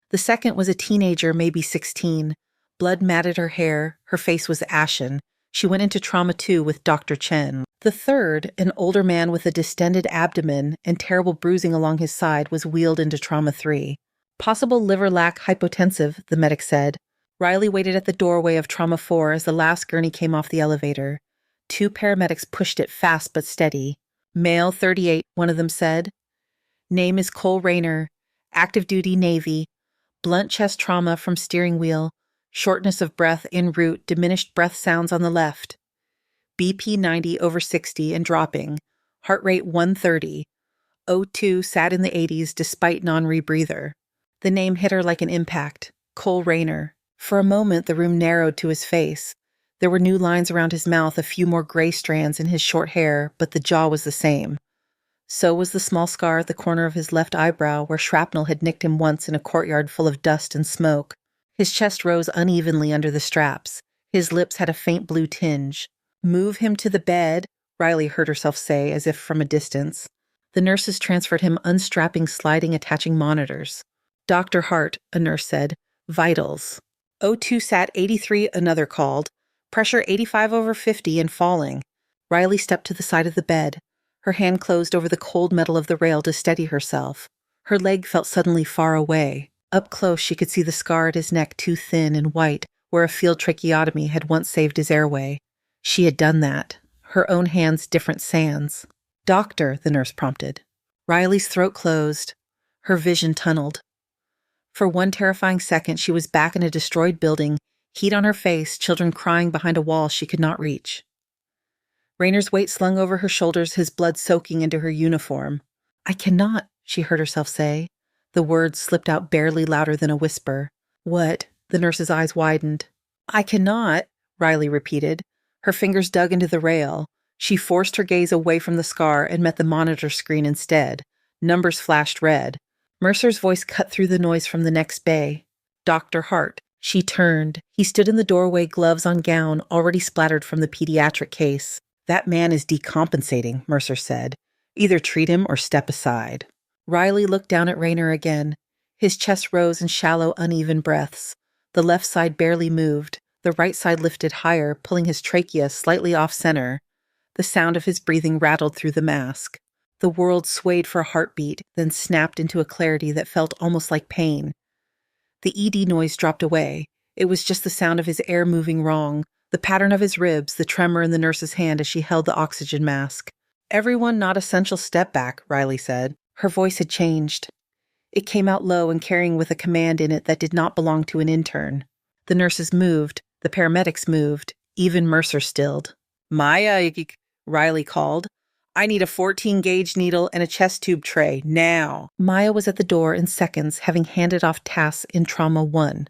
The second was a teenager, maybe 16. Blood matted her hair, her face was ashen. She went into trauma 2 with Dr. Chen. The third, an older man with a distended abdomen and terrible bruising along his side, was wheeled into trauma 3. "Possible liver lac hypotensive," the medic said. Riley waited at the doorway of trauma 4 as the last gurney came off the elevator. 2 paramedics pushed it fast but steady. "Male 38, one of them said. "Name is Cole Rayner, active duty Navy, blunt chest trauma from steering wheel, shortness of breath en route, diminished breath sounds on the left. BP 90 over 60 and dropping, heart rate 130, O2 sat in the 80s despite non-rebreather." The name hit her like an impact. Cole Rayner. For a moment, the room narrowed to his face. There were new lines around his mouth, a few more gray strands in his short hair, but the jaw was the same. So was the small scar at the corner of his left eyebrow where shrapnel had nicked him once in a courtyard full of dust and smoke. His chest rose unevenly under the straps. His lips had a faint blue tinge. "Move him to the bed," Riley heard herself say, as if from a distance. The nurses transferred him, unstrapping, sliding, attaching monitors. "Dr. Hart," a nurse said. "Vitals." O2 sat 83, another called. "Pressure 85 over 50 and falling." Riley stepped to the side of the bed. Her hand closed over the cold metal of the rail to steady herself. Her leg felt suddenly far away. Up close, she could see the scar at his neck, too thin and white, where a field tracheotomy had once saved his airway. She had done that. Her own hands, different sands. "Doctor," the nurse prompted. Riley's throat closed. Her vision tunneled. For one terrifying second, she was back in a destroyed building, heat on her face, children crying behind a wall she could not reach. Rayner's weight slung over her shoulders, his blood soaking into her uniform. "I cannot," she heard herself say. The words slipped out barely, louder than a whisper. "What?" The nurse's eyes widened. "I cannot," Riley repeated. Her fingers dug into the rail. She forced her gaze away from the scar and met the monitor screen instead. Numbers flashed red. Mercer's voice cut through the noise from the next bay. "Dr. Hart." She turned. He stood in the doorway, gloves on gown, already splattered from the pediatric case. "That man is decompensating," Mercer said. "Either treat him or step aside." Riley looked down at Rayner again. His chest rose in shallow, uneven breaths. The left side barely moved. The right side lifted higher, pulling his trachea slightly off-center. The sound of his breathing rattled through the mask. The world swayed for a heartbeat, then snapped into a clarity that felt almost like pain. The ED noise dropped away. It was just the sound of his air moving wrong, the pattern of his ribs, the tremor in the nurse's hand as she held the oxygen mask. Everyone not essential step back, Riley said. Her voice had changed. It came out low and carrying with a command in it that did not belong to an intern. The nurses moved, the paramedics moved, even Mercer stilled. Maya, Riley called. I need a 14-gauge needle and a chest tube tray, now. Maya was at the door in seconds, having handed off tasks in Trauma 1.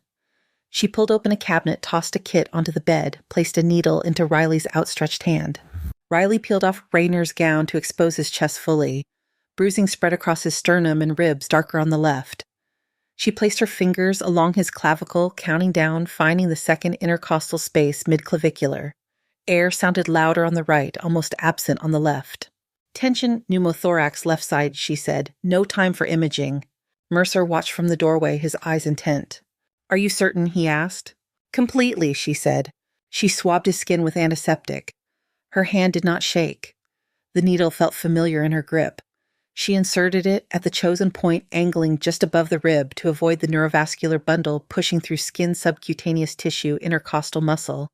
She pulled open a cabinet, tossed a kit onto the bed, placed a needle into Riley's outstretched hand. Riley peeled off Rayner's gown to expose his chest fully. Bruising spread across his sternum and ribs, darker on the left. She placed her fingers along his clavicle, counting down, finding the second intercostal space mid-clavicular. Air sounded louder on the right, almost absent on the left. Tension pneumothorax left side, she said. No time for imaging. Mercer watched from the doorway, his eyes intent. Are you certain? He asked. Completely, she said. She swabbed his skin with antiseptic. Her hand did not shake. The needle felt familiar in her grip. She inserted it at the chosen point, angling just above the rib to avoid the neurovascular bundle pushing through skin, subcutaneous tissue, intercostal muscle.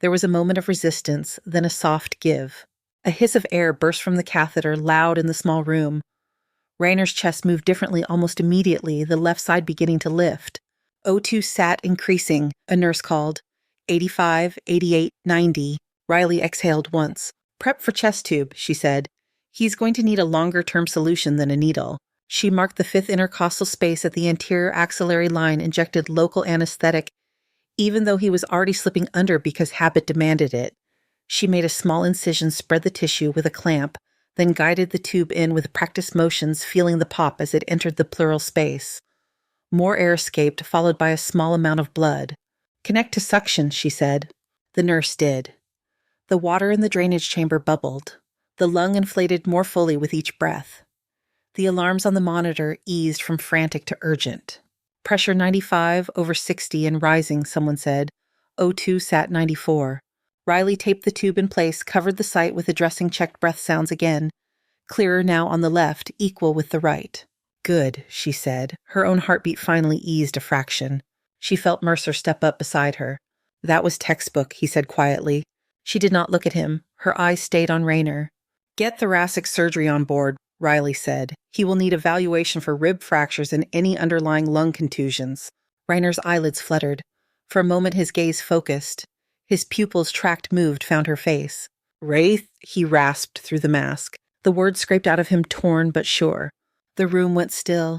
There was a moment of resistance, then a soft give. A hiss of air burst from the catheter, loud in the small room. Rayner's chest moved differently almost immediately, the left side beginning to lift. O2 sat increasing, a nurse called. 85, 88, 90. Riley exhaled once. Prep for chest tube, she said. He's going to need a longer-term solution than a needle. She marked the fifth intercostal space at the anterior axillary line, injected local anesthetic, even though he was already slipping under because habit demanded it. She made a small incision, spread the tissue with a clamp, then guided the tube in with practiced motions, feeling the pop as it entered the pleural space. More air escaped, followed by a small amount of blood. Connect to suction, she said. The nurse did. The water in the drainage chamber bubbled. The lung inflated more fully with each breath. The alarms on the monitor eased from frantic to urgent. Pressure 95 over 60 and rising, someone said. O2 sat 94. Riley taped the tube in place, covered the site with the dressing-checked breath sounds again. Clearer now on the left, equal with the right. Good, she said. Her own heartbeat finally eased a fraction. She felt Mercer step up beside her. That was textbook, he said quietly. She did not look at him. Her eyes stayed on Rayner. Get thoracic surgery on board, Riley said. He will need evaluation for rib fractures and any underlying lung contusions. Rayner's eyelids fluttered. For a moment his gaze focused. His pupils tracked moved, found her face. Wraith, he rasped through the mask. The words scraped out of him, torn but sure. The room went still.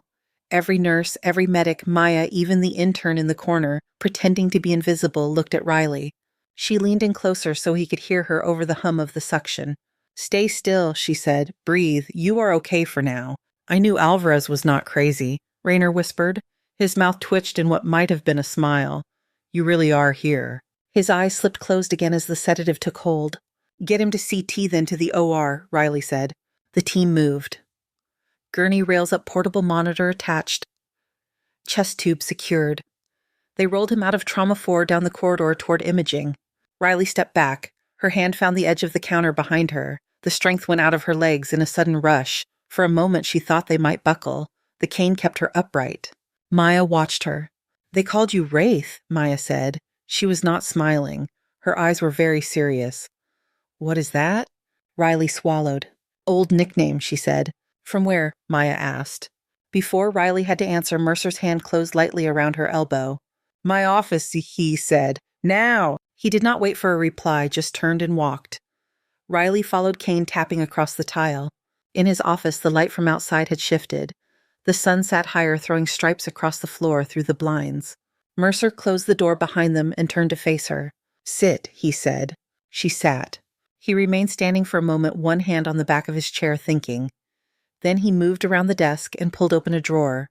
Every nurse, every medic, Maya, even the intern in the corner, pretending to be invisible, looked at Riley. She leaned in closer so he could hear her over the hum of the suction. Stay still, she said. Breathe. You are okay for now. I knew Alvarez was not crazy, Rayner whispered. His mouth twitched in what might have been a smile. You really are here. His eyes slipped closed again as the sedative took hold. Get him to CT then to the OR, Riley said. The team moved. Gurney rails up, portable monitor attached. Chest tube secured. They rolled him out of Trauma 4 down the corridor toward imaging. Riley stepped back. Her hand found the edge of the counter behind her. The strength went out of her legs in a sudden rush. For a moment she thought they might buckle. The cane kept her upright. Maya watched her. They called you Wraith, Maya said. She was not smiling. Her eyes were very serious. What is that? Riley swallowed. Old nickname, she said. From where? Maya asked. Before Riley had to answer, Mercer's hand closed lightly around her elbow. My office, he said. Now! He did not wait for a reply, just turned and walked. Riley followed Kane, tapping across the tile. In his office, the light from outside had shifted. The sun sat higher, throwing stripes across the floor through the blinds. Mercer closed the door behind them and turned to face her. Sit, he said. She sat. He remained standing for a moment, one hand on the back of his chair, thinking. Then he moved around the desk and pulled open a drawer.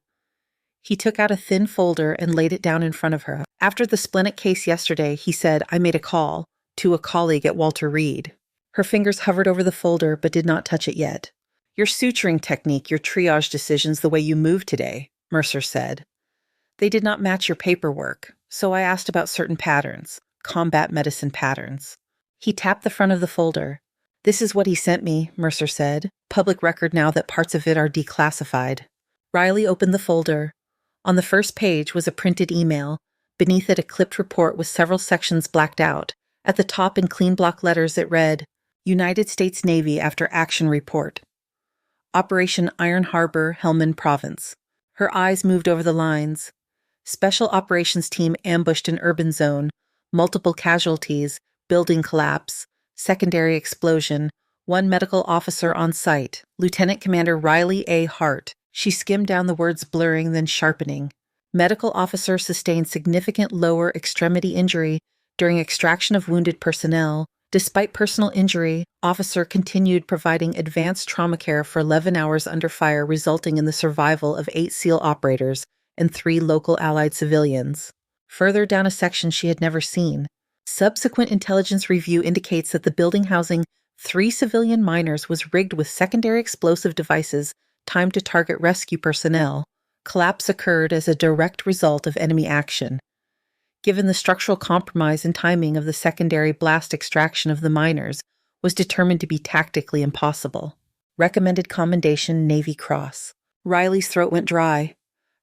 He took out a thin folder and laid it down in front of her. After the splenic case yesterday, he said, I made a call to a colleague at Walter Reed. Her fingers hovered over the folder but did not touch it yet. Your suturing technique, your triage decisions, the way you moved today, Mercer said. They did not match your paperwork, so I asked about certain patterns, combat medicine patterns. He tapped the front of the folder. This is what he sent me, Mercer said. Public record now that parts of it are declassified. Riley opened the folder. On the first page was a printed email. Beneath it, a clipped report with several sections blacked out. At the top, in clean block letters, it read, United States Navy after action report. Operation Iron Harbor, Helmand Province. Her eyes moved over the lines. Special operations team ambushed an urban zone. Multiple casualties, building collapse, secondary explosion, one medical officer on site, Lieutenant Commander Riley A. Hart. She skimmed down the words, blurring, then sharpening. Medical officer sustained significant lower extremity injury during extraction of wounded personnel. Despite personal injury, officer continued providing advanced trauma care for 11 hours under fire, resulting in the survival of 8 SEAL operators and 3 local Allied civilians. Further down a section she had never seen. Subsequent intelligence review indicates that the building housing 3 civilian miners was rigged with secondary explosive devices timed to target rescue personnel. Collapse occurred as a direct result of enemy action. Given the structural compromise and timing of the secondary blast extraction of the miners, was determined to be tactically impossible. Recommended commendation, Navy Cross. Riley's throat went dry.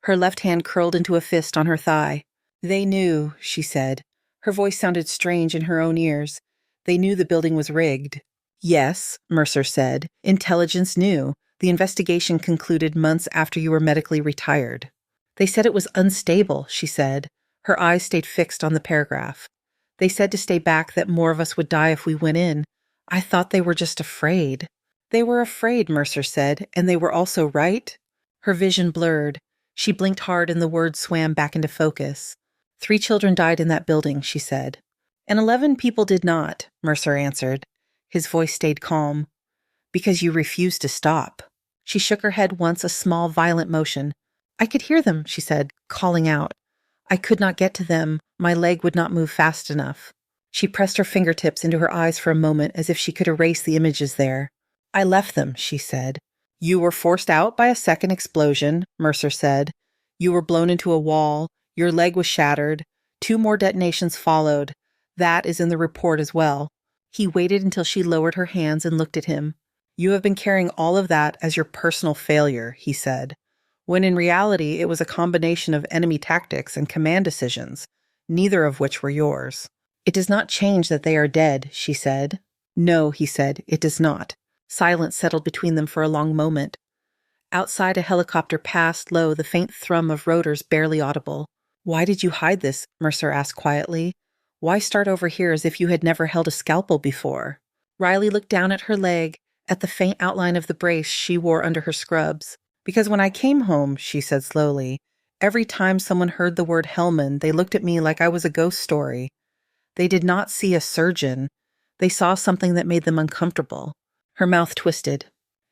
Her left hand curled into a fist on her thigh. They knew, she said. Her voice sounded strange in her own ears. They knew the building was rigged. Yes, Mercer said. Intelligence knew. The investigation concluded months after you were medically retired. They said it was unstable, she said. Her eyes stayed fixed on the paragraph. They said to stay back, that more of us would die if we went in. I thought they were just afraid. They were afraid, Mercer said, and they were also right? Her vision blurred. She blinked hard and the words swam back into focus. 3 children died in that building, she said. And 11 people did not, Mercer answered. His voice stayed calm. Because you refused to stop. She shook her head once, a small, violent motion. I could hear them, she said, calling out. I could not get to them. My leg would not move fast enough. She pressed her fingertips into her eyes for a moment as if she could erase the images there. I left them, she said. You were forced out by a second explosion, Mercer said. You were blown into a wall. Your leg was shattered. 2 more detonations followed. That is in the report as well. He waited until she lowered her hands and looked at him. You have been carrying all of that as your personal failure, he said, when in reality it was a combination of enemy tactics and command decisions, neither of which were yours. It does not change that they are dead, she said. No, he said, it does not. Silence settled between them for a long moment. Outside, a helicopter passed low, the faint thrum of rotors barely audible. Why did you hide this? Mercer asked quietly. Why start over here as if you had never held a scalpel before? Riley looked down at her leg, at the faint outline of the brace she wore under her scrubs. Because when I came home, she said slowly, every time someone heard the word Helmand, they looked at me like I was a ghost story. They did not see a surgeon. They saw something that made them uncomfortable. Her mouth twisted.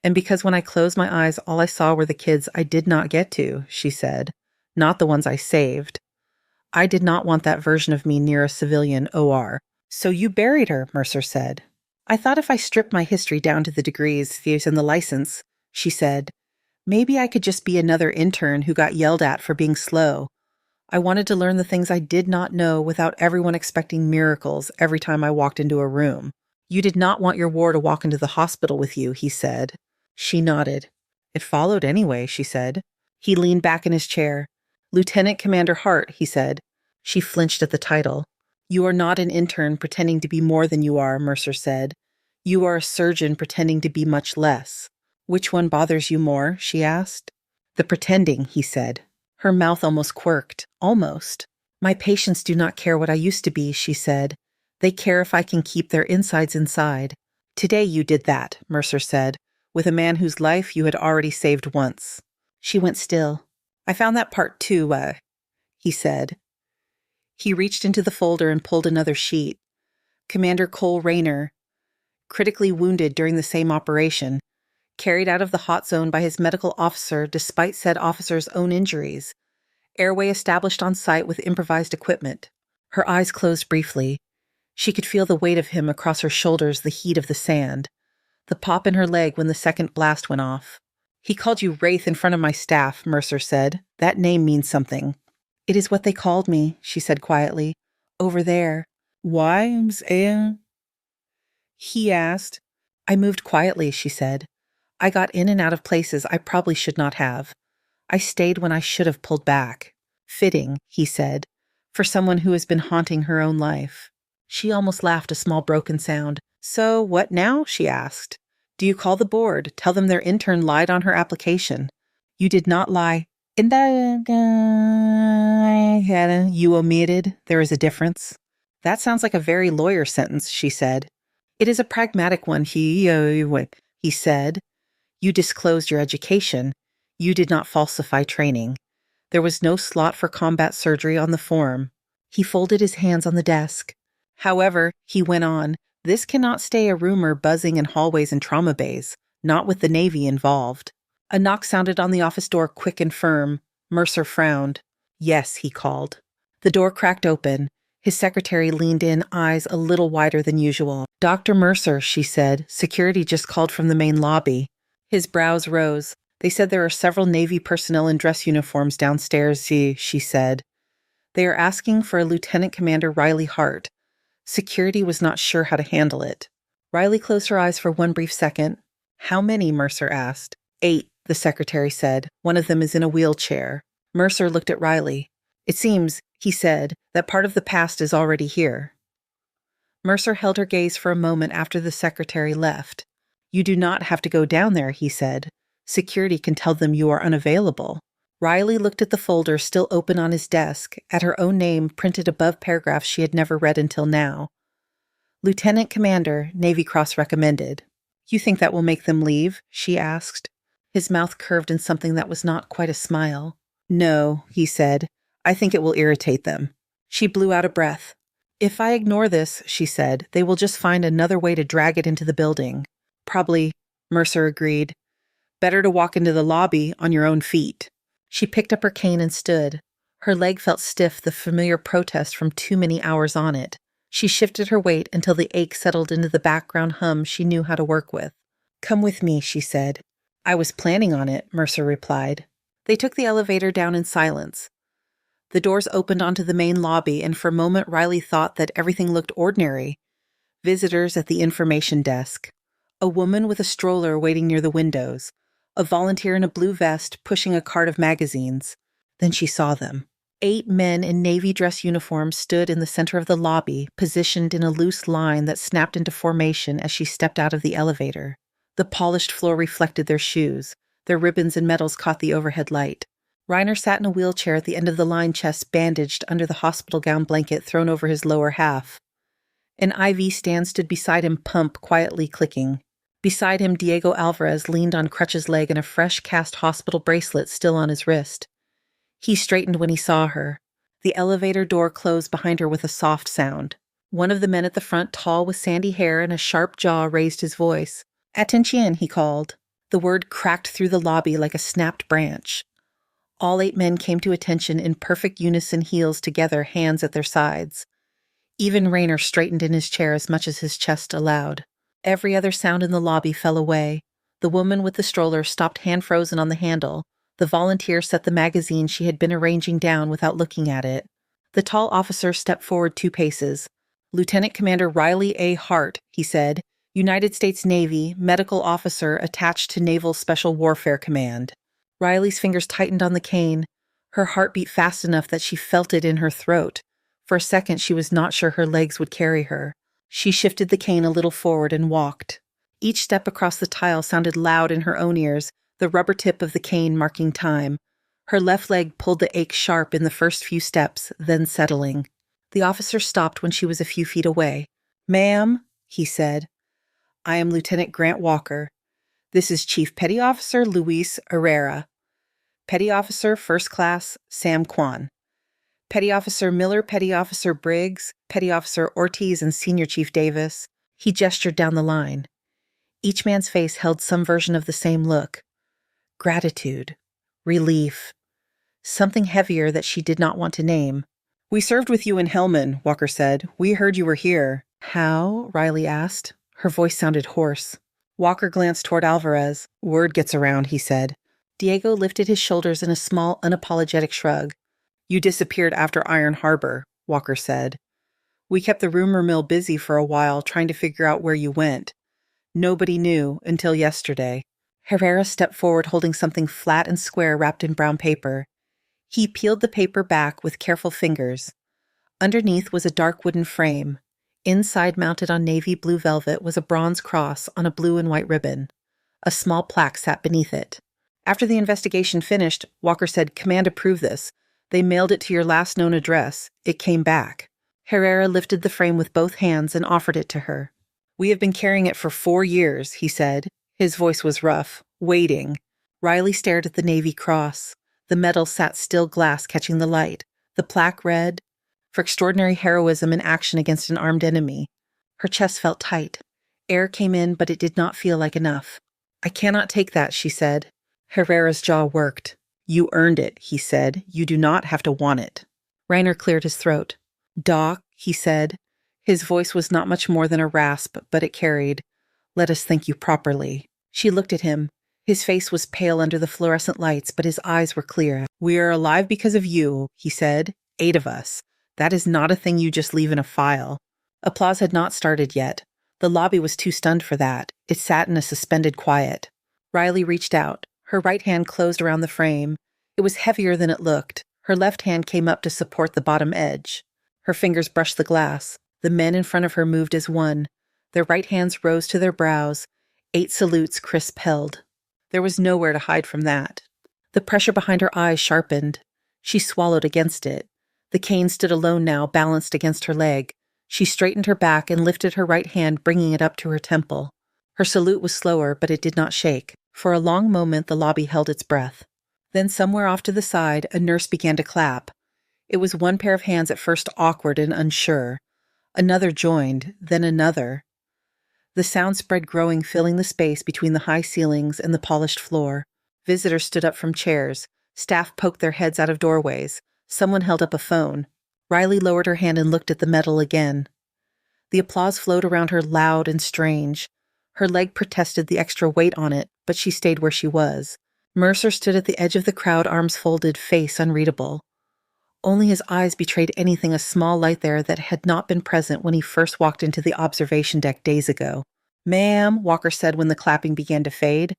And because when I closed my eyes, all I saw were the kids I did not get to, she said, not the ones I saved. I did not want that version of me near a civilian OR. So you buried her, Mercer said. I thought if I stripped my history down to the degrees, views, and the license, she said, maybe I could just be another intern who got yelled at for being slow. I wanted to learn the things I did not know without everyone expecting miracles every time I walked into a room. You did not want your war to walk into the hospital with you, he said. She nodded. It followed anyway, she said. He leaned back in his chair. Lieutenant Commander Hart, he said. She flinched at the title. You are not an intern pretending to be more than you are, Mercer said. You are a surgeon pretending to be much less. Which one bothers you more? She asked. The pretending, he said. Her mouth almost quirked. Almost. My patients do not care what I used to be, she said. They care if I can keep their insides inside. Today you did that, Mercer said, with a man whose life you had already saved once. She went still. I found that part too, he said. He reached into the folder and pulled another sheet. Commander Cole Rayner, critically wounded during the same operation, carried out of the hot zone by his medical officer despite said officer's own injuries. Airway established on site with improvised equipment. Her eyes closed briefly. She could feel the weight of him across her shoulders, the heat of the sand. The pop in her leg when the second blast went off. He called you Wraith in front of my staff, Mercer said. That name means something. It is what they called me, she said quietly. Over there. Why, he asked. I moved quietly, she said. I got in and out of places I probably should not have. I stayed when I should have pulled back. Fitting, he said, for someone who has been haunting her own life. She almost laughed, a small broken sound. So what now? She asked. Do you call the board? Tell them their intern lied on her application. You did not lie. In that you omitted. There is a difference. That sounds like a very lawyer sentence, she said. It is a pragmatic one, he said. You disclosed your education. You did not falsify training. There was no slot for combat surgery on the form. He folded his hands on the desk. However, he went on, this cannot stay a rumor buzzing in hallways and trauma bays, not with the Navy involved. A knock sounded on the office door, quick and firm. Mercer frowned. Yes, he called. The door cracked open. His secretary leaned in, eyes a little wider than usual. Dr. Mercer, she said, security just called from the main lobby. His brows rose. They said there are several Navy personnel in dress uniforms downstairs, she said. They are asking for a Lieutenant Commander Riley Hart. Security was not sure how to handle it. Riley closed her eyes for one brief second. How many? Mercer asked. 8, the secretary said. One of them is in a wheelchair. Mercer looked at Riley. It seems, he said, that part of the past is already here. Mercer held her gaze for a moment after the secretary left. You do not have to go down there, he said. Security can tell them you are unavailable. Riley looked at the folder still open on his desk, at her own name printed above paragraphs she had never read until now. Lieutenant Commander, Navy Cross recommended. You think that will make them leave? She asked. His mouth curved in something that was not quite a smile. No, he said. I think it will irritate them. She blew out a breath. If I ignore this, she said, they will just find another way to drag it into the building. Probably, Mercer agreed. Better to walk into the lobby on your own feet. She picked up her cane and stood. Her leg felt stiff, the familiar protest from too many hours on it. She shifted her weight until the ache settled into the background hum she knew how to work with. Come with me, she said. I was planning on it, Mercer replied. They took the elevator down in silence. The doors opened onto the main lobby, and for a moment Riley thought that everything looked ordinary. Visitors at the information desk. A woman with a stroller waiting near the windows. A volunteer in a blue vest pushing a cart of magazines. Then she saw them. 8 men in navy dress uniforms stood in the center of the lobby, positioned in a loose line that snapped into formation as she stepped out of the elevator. The polished floor reflected their shoes. Their ribbons and medals caught the overhead light. Reiner sat in a wheelchair at the end of the line, chest bandaged under the hospital gown blanket thrown over his lower half. An IV stand stood beside him, pump quietly clicking. Beside him, Diego Alvarez leaned on Crutch's leg and a fresh cast hospital bracelet still on his wrist. He straightened when he saw her. The elevator door closed behind her with a soft sound. One of the men at the front, tall with sandy hair and a sharp jaw, raised his voice. Attention, he called. The word cracked through the lobby like a snapped branch. All 8 men came to attention in perfect unison, heels together, hands at their sides. Even Reiner straightened in his chair as much as his chest allowed. Every other sound in the lobby fell away. The woman with the stroller stopped hand-frozen on the handle. The volunteer set the magazine she had been arranging down without looking at it. The tall officer stepped forward 2 paces. Lieutenant Commander Riley A. Hart, he said, United States Navy, medical officer attached to Naval Special Warfare Command. Riley's fingers tightened on the cane. Her heart beat fast enough that she felt it in her throat. For a second, she was not sure her legs would carry her. She shifted the cane a little forward and walked. Each step across the tile sounded loud in her own ears, the rubber tip of the cane marking time. Her left leg pulled the ache sharp in the first few steps, then settling. The officer stopped when she was a few feet away. Ma'am, he said, I am Lieutenant Grant Walker. This is Chief Petty Officer Luis Herrera. Petty Officer First Class Sam Kwan. Petty Officer Miller, Petty Officer Briggs, Petty Officer Ortiz, and Senior Chief Davis. He gestured down the line. Each man's face held some version of the same look. Gratitude. Relief. Something heavier that she did not want to name. We served with you in Hellman, Walker said. We heard you were here. How? Riley asked. Her voice sounded hoarse. Walker glanced toward Alvarez. Word gets around, he said. Diego lifted his shoulders in a small, unapologetic shrug. You disappeared after Iron Harbor, Walker said. We kept the rumor mill busy for a while trying to figure out where you went. Nobody knew until yesterday. Herrera stepped forward holding something flat and square wrapped in brown paper. He peeled the paper back with careful fingers. Underneath was a dark wooden frame. Inside, mounted on navy blue velvet, was a bronze cross on a blue and white ribbon. A small plaque sat beneath it. After the investigation finished, Walker said, "Command approved this. They mailed it to your last known address. It came back." Herrera lifted the frame with both hands and offered it to her. "We have been carrying it for 4 years," he said. His voice was rough. "Waiting." Riley stared at the navy cross. The metal sat still glass catching the light. The plaque read, "For extraordinary heroism in action against an armed enemy." Her chest felt tight. Air came in, but it did not feel like enough. "I cannot take that," she said. Herrera's jaw worked. "You earned it," he said. "You do not have to want it." Reiner cleared his throat. "Doc," he said. His voice was not much more than a rasp, but it carried. "Let us thank you properly." She looked at him. His face was pale under the fluorescent lights, but his eyes were clear. "We are alive because of you," he said. 8 of us. That is not a thing you just leave in a file." Applause had not started yet. The lobby was too stunned for that. It sat in a suspended quiet. Riley reached out. Her right hand closed around the frame. It was heavier than it looked. Her left hand came up to support the bottom edge. Her fingers brushed the glass. The men in front of her moved as one. Their right hands rose to their brows. 8 salutes crisp held. There was nowhere to hide from that. The pressure behind her eyes sharpened. She swallowed against it. The cane stood alone now, balanced against her leg. She straightened her back and lifted her right hand, bringing it up to her temple. Her salute was slower, but it did not shake. For a long moment, the lobby held its breath. Then somewhere off to the side, a nurse began to clap. It was one pair of hands at first awkward and unsure. Another joined, then another. The sound spread growing, filling the space between the high ceilings and the polished floor. Visitors stood up from chairs. Staff poked their heads out of doorways. Someone held up a phone. Riley lowered her hand and looked at the metal again. The applause flowed around her loud and strange. Her leg protested the extra weight on it, but she stayed where she was. Mercer stood at the edge of the crowd, arms folded, face unreadable. Only his eyes betrayed anything, a small light there that had not been present when he first walked into the observation deck days ago. "Ma'am," Walker said when the clapping began to fade,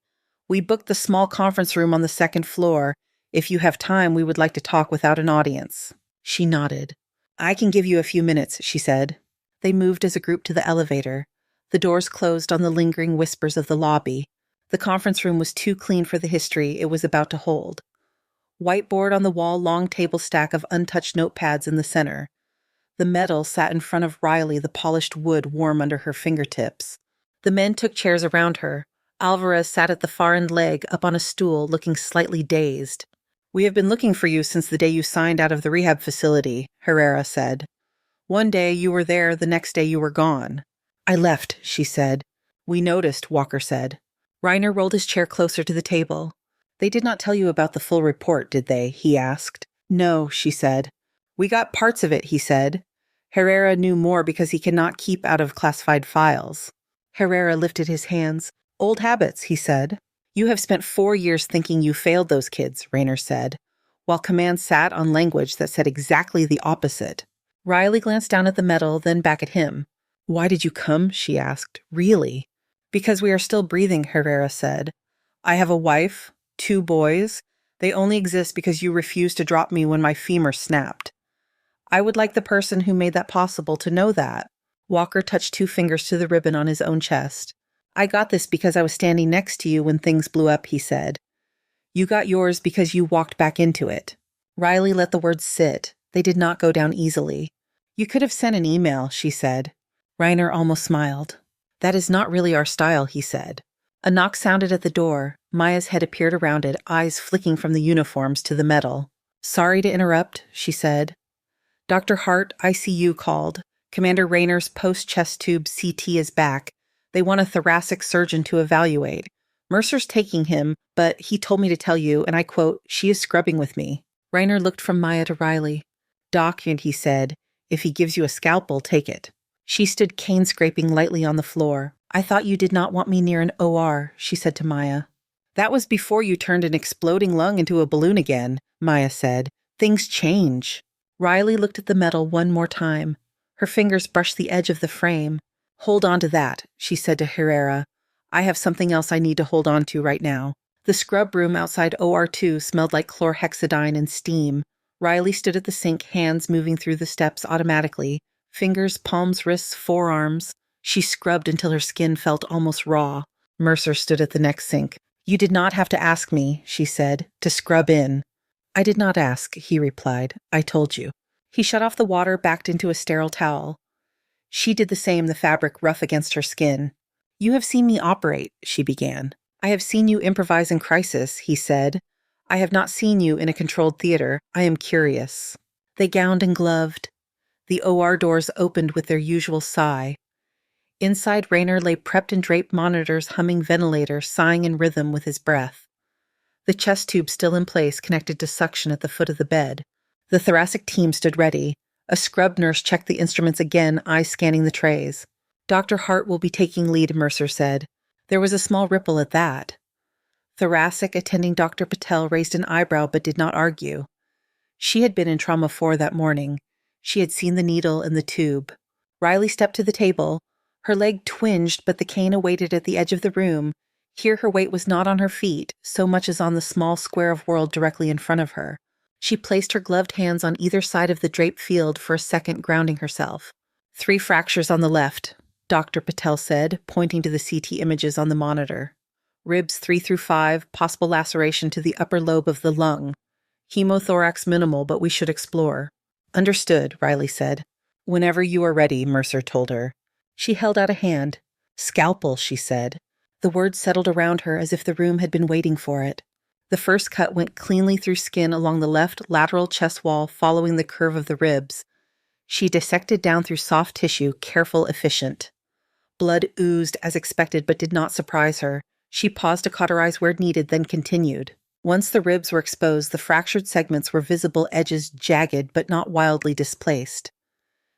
"we booked the small conference room on the 2nd floor. If you have time, we would like to talk without an audience." She nodded. "I can give you a few minutes," she said. They moved as a group to the elevator. The doors closed on the lingering whispers of the lobby. The conference room was too clean for the history it was about to hold. Whiteboard on the wall, long table stack of untouched notepads in the center. The metal sat in front of Riley, the polished wood warm under her fingertips. The men took chairs around her. Alvarez sat at the far end leg, up on a stool, looking slightly dazed. "We have been looking for you since the day you signed out of the rehab facility," Herrera said. "One day you were there, the next day you were gone." "I left," she said. "We noticed," Walker said. Reiner rolled his chair closer to the table. "They did not tell you about the full report, did they?" he asked. "No," she said. "We got parts of it," he said. "Herrera knew more because he cannot keep out of classified files." Herrera lifted his hands. "Old habits," he said. "You have spent 4 years thinking you failed those kids," Reiner said, while Command sat on language that said exactly the opposite. Riley glanced down at the metal, then back at him. "Why did you come?" she asked. "Really?" "Because we are still breathing," Herrera said. "I have a wife, 2 boys. They only exist because you refused to drop me when my femur snapped. I would like the person who made that possible to know that." Walker touched 2 fingers to the ribbon on his own chest. "I got this because I was standing next to you when things blew up," he said. "You got yours because you walked back into it." Riley let the words sit. They did not go down easily. "You could have sent an email," she said. Reiner almost smiled. "That is not really our style," he said. A knock sounded at the door. Maya's head appeared around it, eyes flicking from the uniforms to the metal. "Sorry to interrupt," she said. "Dr. Hart, ICU called. Commander Rainer's post-chest tube CT is back. They want a thoracic surgeon to evaluate. Mercer's taking him, but he told me to tell you, and I quote, 'She is scrubbing with me.'" Reiner looked from Maya to Riley. "Doc," and he said, "if he gives you a scalpel, take it." She stood cane-scraping lightly on the floor. "I thought you did not want me near an OR," she said to Maya. "That was before you turned an exploding lung into a balloon again," Maya said. "Things change." Riley looked at the metal one more time. Her fingers brushed the edge of the frame. "Hold on to that," she said to Herrera. "I have something else I need to hold on to right now." The scrub room outside OR2 smelled like chlorhexidine and steam. Riley stood at the sink, hands moving through the steps automatically, Fingers, palms, wrists, forearms. She scrubbed until her skin felt almost raw. Mercer stood at the next sink. "You did not have to ask me," she said, "to scrub in." "I did not ask," he replied. "I told you." He shut off the water, backed into a sterile towel. She did the same, the fabric rough against her skin. "You have seen me operate," she began. "I have seen you improvise in crisis," he said. "I have not seen you in a controlled theater. I am curious." They gowned and gloved. The OR doors opened with their usual sigh. Inside, Rayner lay prepped in draped monitors, humming ventilator, sighing in rhythm with his breath. The chest tube still in place, connected to suction at the foot of the bed. The thoracic team stood ready. A scrub nurse checked the instruments again, eyes scanning the trays. "Dr. Hart will be taking lead," Mercer said. There was a small ripple at that. Thoracic attending Dr. Patel raised an eyebrow but did not argue. She had been in Trauma 4 that morning. She had seen the needle and the tube. Riley stepped to the table. Her leg twinged, but the cane awaited at the edge of the room. Here her weight was not on her feet, so much as on the small square of world directly in front of her. She placed her gloved hands on either side of the draped field for a second, grounding herself. 3 fractures on the left, Dr. Patel said, pointing to the CT images on the monitor. Ribs 3 through 5, possible laceration to the upper lobe of the lung. Hemothorax minimal, but we should explore. "Understood," Riley said. "Whenever you are ready," Mercer told her. She held out a hand. "Scalpel," she said. The words settled around her as if the room had been waiting for it. The first cut went cleanly through skin along the left lateral chest wall, following the curve of the ribs. She dissected down through soft tissue, careful, efficient. Blood oozed as expected but did not surprise her. She paused to cauterize where needed, then continued. Once the ribs were exposed, the fractured segments were visible, edges jagged but not wildly displaced.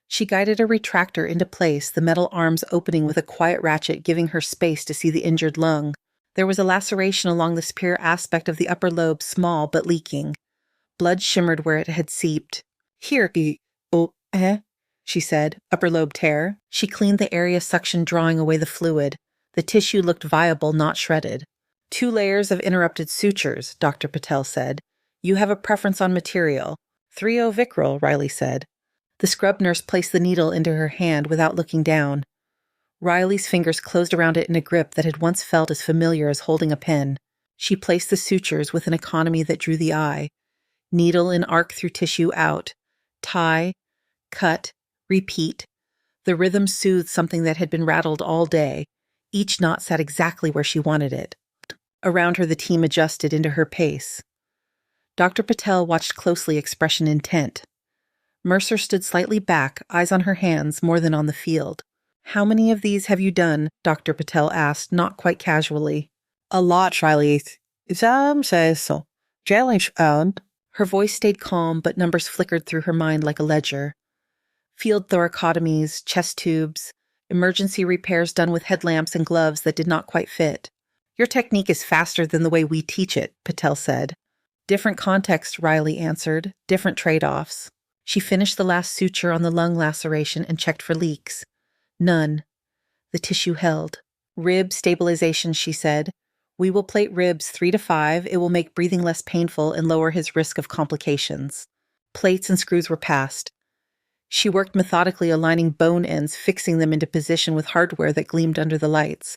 She guided a retractor into place, the metal arms opening with a quiet ratchet, giving her space to see the injured lung. There was a laceration along the superior aspect of the upper lobe, small but leaking. Blood shimmered where it had seeped. "Here, she said. "Upper lobe tear." She cleaned the area, suction drawing away the fluid. The tissue looked viable, not shredded. 2 layers of interrupted sutures, Dr. Patel said. "You have a preference on material." 3-O-Vicryl, Riley said. The scrub nurse placed the needle into her hand without looking down. Riley's fingers closed around it in a grip that had once felt as familiar as holding a pen. She placed the sutures with an economy that drew the eye. Needle in arc through tissue out. Tie, cut, repeat. The rhythm soothed something that had been rattled all day. Each knot sat exactly where she wanted it. Around her, the team adjusted into her pace. Dr. Patel watched closely, expression intent. Mercer stood slightly back, eyes on her hands more than on the field. "How many of these have you done?" Dr. Patel asked, not quite casually.
"A lot, Riley. Some says so.
Her voice stayed calm, but numbers flickered through her mind like a ledger. Field thoracotomies, chest tubes, emergency repairs done with headlamps and gloves that did not quite fit. "Your technique is faster than the way we teach it," Patel said. "Different context," Riley answered. "Different trade-offs." She finished the last suture on the lung laceration and checked for leaks. None. The tissue held. "Rib stabilization," she said. "We will plate ribs 3 to 5. It will make breathing less painful and lower his risk of complications." Plates and screws were passed. She worked methodically, aligning bone ends, fixing them into position with hardware that gleamed under the lights.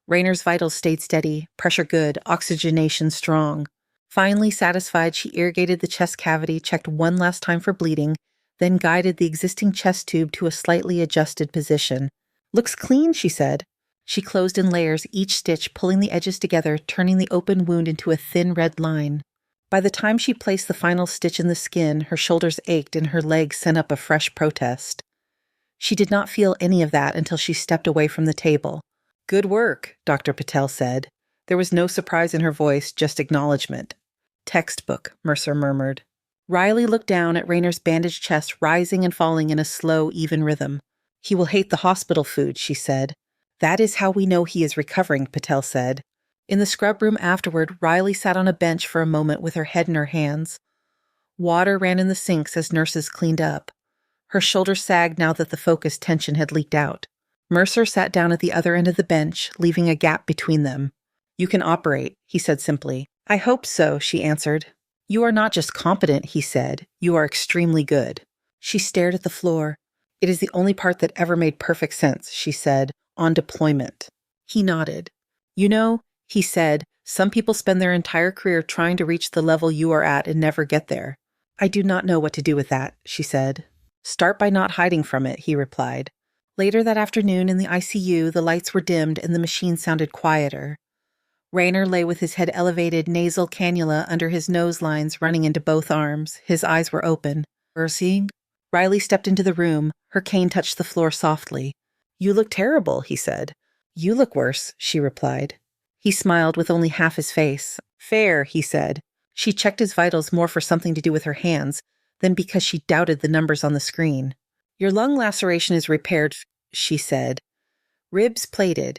Rayner's vitals stayed steady, pressure good, oxygenation strong. Finally satisfied, she irrigated the chest cavity, checked one last time for bleeding, then guided the existing chest tube to a slightly adjusted position. "Looks clean," she said. She closed in layers, each stitch pulling the edges together, turning the open wound into a thin red line. By the time she placed the final stitch in the skin, her shoulders ached and her legs sent up a fresh protest. She did not feel any of that until she stepped away from the table. "Good work," Dr. Patel said. There was no surprise in her voice, just acknowledgement. "Textbook," Mercer murmured. Riley looked down at Rayner's bandaged chest, rising and falling in a slow, even rhythm. "He will hate the hospital food," she said. "That is how we know he is recovering," Patel said. In the scrub room afterward, Riley sat on a bench for a moment with her head in her hands. Water ran in the sinks as nurses cleaned up. Her shoulders sagged now that the focused tension had leaked out. Mercer sat down at the other end of the bench, leaving a gap between them. "You can operate," he said simply. "I hope so," she answered. "You are not just competent," he said. "You are extremely good." She stared at the floor. It is the only part that ever made perfect sense, she said, on deployment. He nodded. You know, he said, some people spend their entire career trying to reach the level you are at and never get there. I do not know what to do with that, she said. Start by not hiding from it, he replied. Later that afternoon in the ICU, the lights were dimmed and the machine sounded quieter. Rayner lay with his head elevated, nasal cannula under his nose lines running into both arms. His eyes were open. Seeing? Riley stepped into the room. Her cane touched the floor softly. You look terrible, he said. You look worse, she replied. He smiled with only half his face. Fair, he said. She checked his vitals more for something to do with her hands than because she doubted the numbers on the screen. Your lung laceration is repaired, she said. Ribs plated.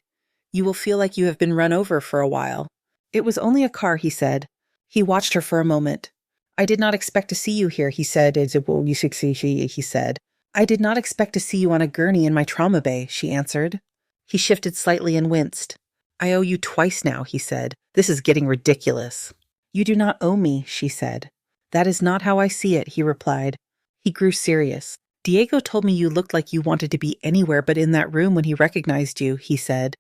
You will feel like you have been run over for a while. It was only a car, he said. He watched her for a moment. I did not expect to see you here, he said. He said. I did not expect to see you on a gurney in my trauma bay, she answered. He shifted slightly and winced. I owe you twice now, he said. This is getting ridiculous. You do not owe me, she said. That is not how I see it, he replied. He grew serious. Diego told me you looked like you wanted to be anywhere but in that room when he recognized you, he said.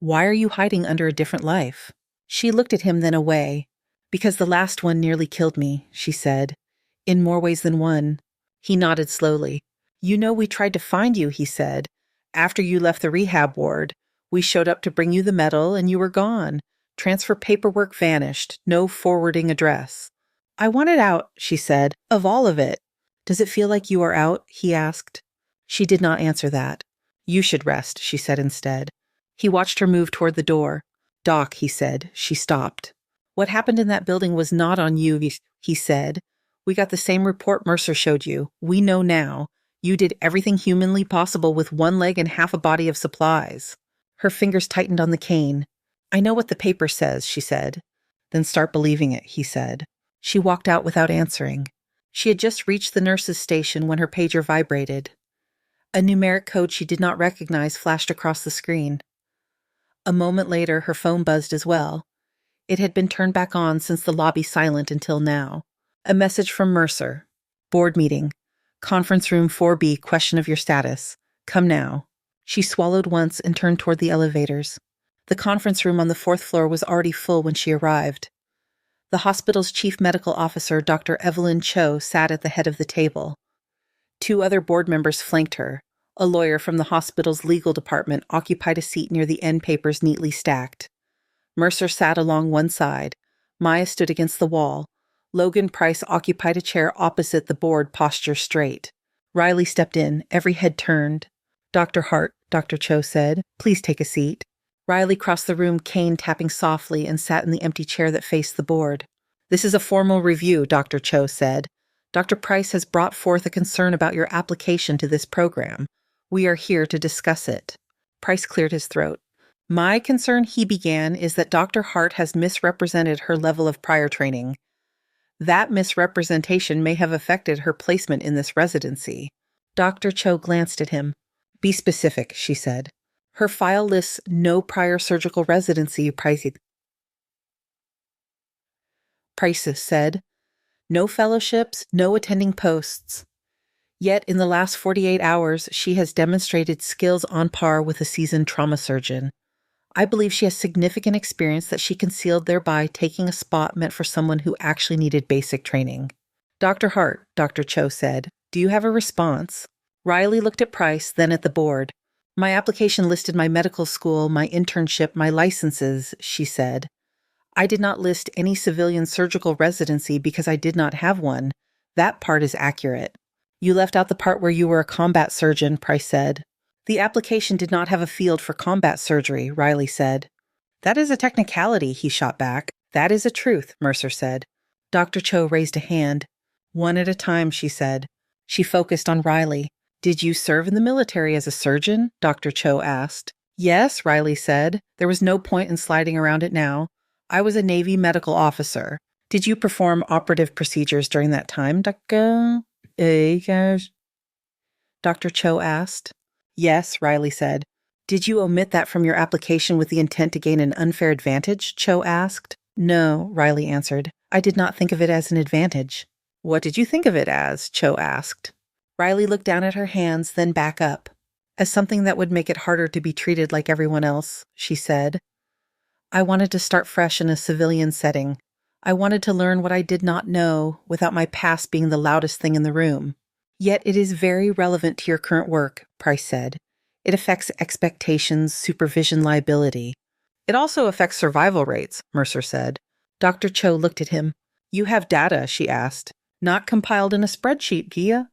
Why are you hiding under a different life? She looked at him, then away. Because the last one nearly killed me, she said. In more ways than one. He nodded slowly. You know we tried to find you, he said. After you left the rehab ward, we showed up to bring you the medal and you were gone. Transfer paperwork vanished. No forwarding address. I want it out, she said. Of all of it. Does it feel like you are out? He asked. She did not answer that. You should rest, she said instead. He watched her move toward the door. Doc, he said. She stopped. What happened in that building was not on you, he said. We got the same report Mercer showed you. We know now. You did everything humanly possible with one leg and half a body of supplies. Her fingers tightened on the cane. I know what the paper says, she said. Then start believing it, he said. She walked out without answering. She had just reached the nurse's station when her pager vibrated. A numeric code she did not recognize flashed across the screen. A moment later, her phone buzzed as well. It had been turned back on since the lobby silent until now. A message from Mercer. Board meeting. Conference room 4B, question of your status. Come now. She swallowed once and turned toward the elevators. The conference room on the 4th floor was already full when she arrived. The hospital's chief medical officer, Dr. Evelyn Cho, sat at the head of the table. 2 other board members flanked her. A lawyer from the hospital's legal department occupied a seat near the end papers neatly stacked. Mercer sat along one side. Maya stood against the wall. Logan Price occupied a chair opposite the board, posture straight. Riley stepped in, every head turned. Dr. Hart, Dr. Cho said, please take a seat. Riley crossed the room, cane tapping softly, and sat in the empty chair that faced the board. This is a formal review, Dr. Cho said. Dr. Price has brought forth a concern about your application to this program. We are here to discuss it. Price cleared his throat. My concern, he began, is that Dr. Hart has misrepresented her level of prior training. That misrepresentation may have affected her placement in this residency. Dr. Cho glanced at him. Be specific, she said. Her file lists no prior surgical residency, Price said. No fellowships, no attending posts. Yet in the last 48 hours, she has demonstrated skills on par with a seasoned trauma surgeon. I believe she has significant experience that she concealed, thereby taking a spot meant for someone who actually needed basic training. Dr. Hart, Dr. Cho said, do you have a response? Riley looked at Price, then at the board. My application listed my medical school, my internship, my licenses, she said. I did not list any civilian surgical residency because I did not have one. That part is accurate. You left out the part where you were a combat surgeon, Price said. The application did not have a field for combat surgery, Riley said. That is a technicality, he shot back. That is a truth, Mercer said. Dr. Cho raised a hand. One at a time, she said. She focused on Riley. Did you serve in the military as a surgeon? Dr. Cho asked. Yes, Riley said. There was no point in sliding around it now. I was a Navy medical officer. Did you perform operative procedures during that time, Dr. Cho asked. Yes, Riley said. Did you omit that from your application with the intent to gain an unfair advantage? Cho asked. No, Riley answered. I did not think of it as an advantage. What did you think of it as? Cho asked. Riley looked down at her hands, then back up. As something that would make it harder to be treated like everyone else, she said, I wanted to start fresh in a civilian setting. I wanted to learn what I did not know without my past being the loudest thing in the room. Yet it is very relevant to your current work, Price said. It affects expectations, supervision, liability. It also affects survival rates, Mercer said. Dr. Cho looked at him. You have data, she asked. Not compiled in a spreadsheet, Gia?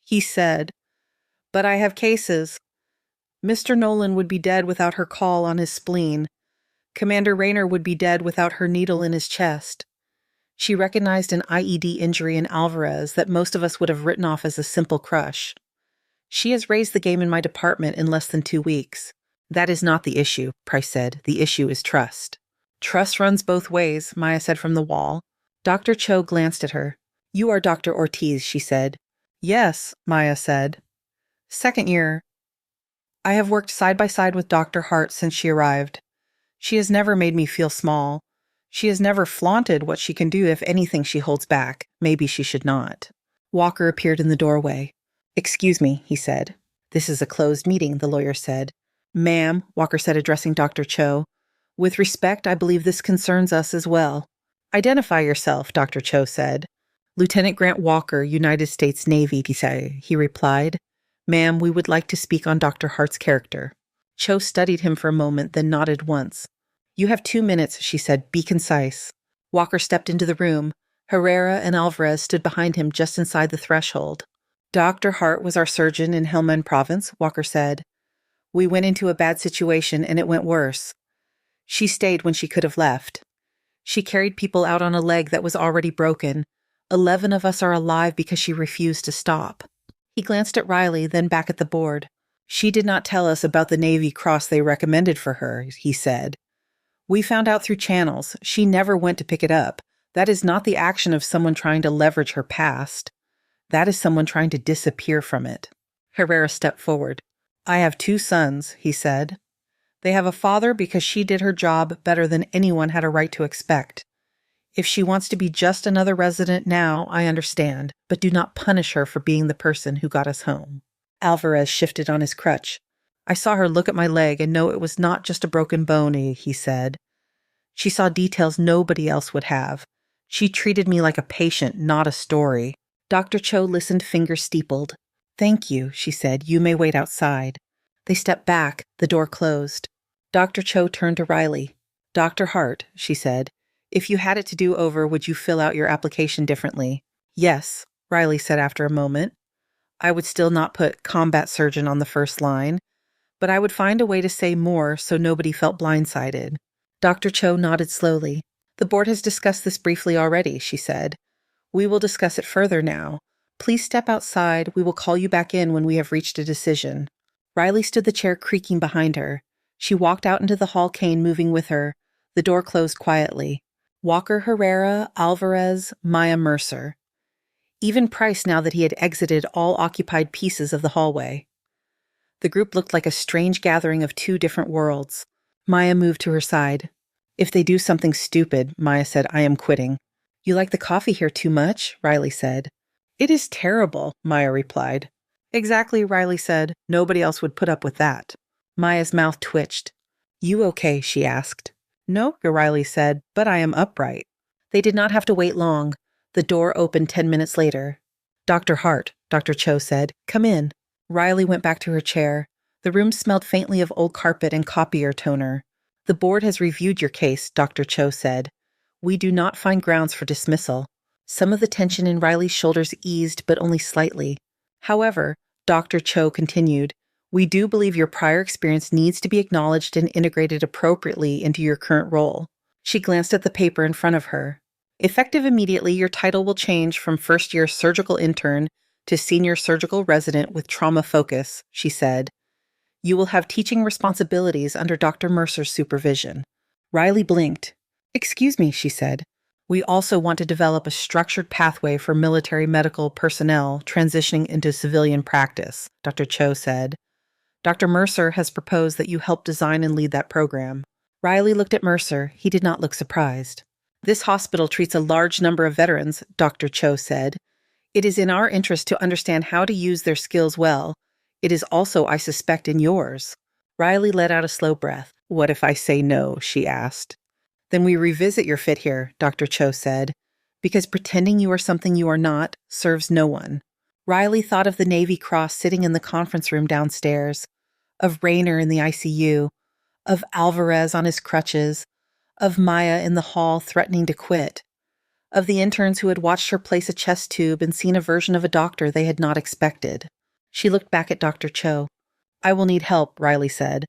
He said, but I have cases. Mr. Nolan would be dead without her call on his spleen. Commander Rayner would be dead without her needle in his chest. She recognized an IED injury in Alvarez that most of us would have written off as a simple crush. She has raised the game in my department in less than 2 weeks. That is not the issue, Price said. The issue is trust. Trust runs both ways, Maya said from the wall. Dr. Cho glanced at her. You are Dr. Ortiz, she said. Yes, Maya said. Second year. I have worked side by side with Dr. Hart since she arrived. She has never made me feel small. She has never flaunted what she can do if anything she holds back. Maybe she should not. Walker appeared in the doorway. Excuse me, he said. This is a closed meeting, the lawyer said. Ma'am, Walker said, addressing Dr. Cho. With respect, I believe this concerns us as well. Identify yourself, Dr. Cho said. Lieutenant Grant Walker, United States Navy, he replied. Ma'am, we would like to speak on Dr. Hart's character. Cho studied him for a moment, then nodded once. You have 2 minutes, she said. Be concise. Walker stepped into the room. Herrera and Alvarez stood behind him just inside the threshold. Dr. Hart was our surgeon in Helmand Province, Walker said. We went into a bad situation and it went worse. She stayed when she could have left. She carried people out on a leg that was already broken. 11 of us are alive because she refused to stop. He glanced at Riley, then back at the board. She did not tell us about the Navy cross they recommended for her, he said. We found out through channels. She never went to pick it up. That is not the action of someone trying to leverage her past. That is someone trying to disappear from it. Herrera stepped forward. I have 2 sons, he said. They have a father because she did her job better than anyone had a right to expect. If she wants to be just another resident now, I understand, but do not punish her for being the person who got us home. Alvarez shifted on his crutch. I saw her look at my leg and know it was not just a broken bone, he said. She saw details nobody else would have. She treated me like a patient, not a story. Dr. Cho listened, fingers steepled. Thank you, she said. You may wait outside. They stepped back. The door closed. Dr. Cho turned to Riley. Dr. Hart, she said. If you had it to do over, would you fill out your application differently? Yes, Riley said after a moment. I would still not put combat surgeon on the first line, but I would find a way to say more so nobody felt blindsided. Dr. Cho nodded slowly. The board has discussed this briefly already, she said. We will discuss it further now. Please step outside. We will call you back in when we have reached a decision. Riley stood the chair creaking behind her. She walked out into the hall, Kane moving with her. The door closed quietly. Walker, Herrera, Alvarez, Maya, Mercer. Even Price now that he had exited all occupied pieces of the hallway. The group looked like a strange gathering of 2 different worlds. Maya moved to her side. If they do something stupid, Maya said, I am quitting. You like the coffee here too much? Riley said. It is terrible, Maya replied. Exactly, Riley said. Nobody else would put up with that. Maya's mouth twitched. You okay? She asked. No, Riley said, but I am upright. They did not have to wait long. The door opened 10 minutes later. Dr. Hart, Dr. Cho said, come in. Riley went back to her chair. The room smelled faintly of old carpet and copier toner. The board has reviewed your case, Dr. Cho said. We do not find grounds for dismissal. Some of the tension in Riley's shoulders eased, but only slightly. However, Dr. Cho continued, we do believe your prior experience needs to be acknowledged and integrated appropriately into your current role. She glanced at the paper in front of her. Effective immediately, your title will change from first-year surgical intern to senior surgical resident with trauma focus, she said. You will have teaching responsibilities under Dr. Mercer's supervision. Riley blinked. Excuse me, she said. We also want to develop a structured pathway for military medical personnel transitioning into civilian practice, Dr. Cho said. Dr. Mercer has proposed that you help design and lead that program. Riley looked at Mercer. He did not look surprised. This hospital treats a large number of veterans, Dr. Cho said. It is in our interest to understand how to use their skills well. It is also, I suspect, in yours. Riley let out a slow breath. What if I say no? She asked. Then we revisit your fit here, Dr. Cho said, because pretending you are something you are not serves no one. Riley thought of the Navy Cross sitting in the conference room downstairs, of Rayner in the ICU, of Alvarez on his crutches, of Maya in the hall threatening to quit, of the interns who had watched her place a chest tube and seen a version of a doctor they had not expected. She looked back at Dr. Cho. I will need help, Riley said.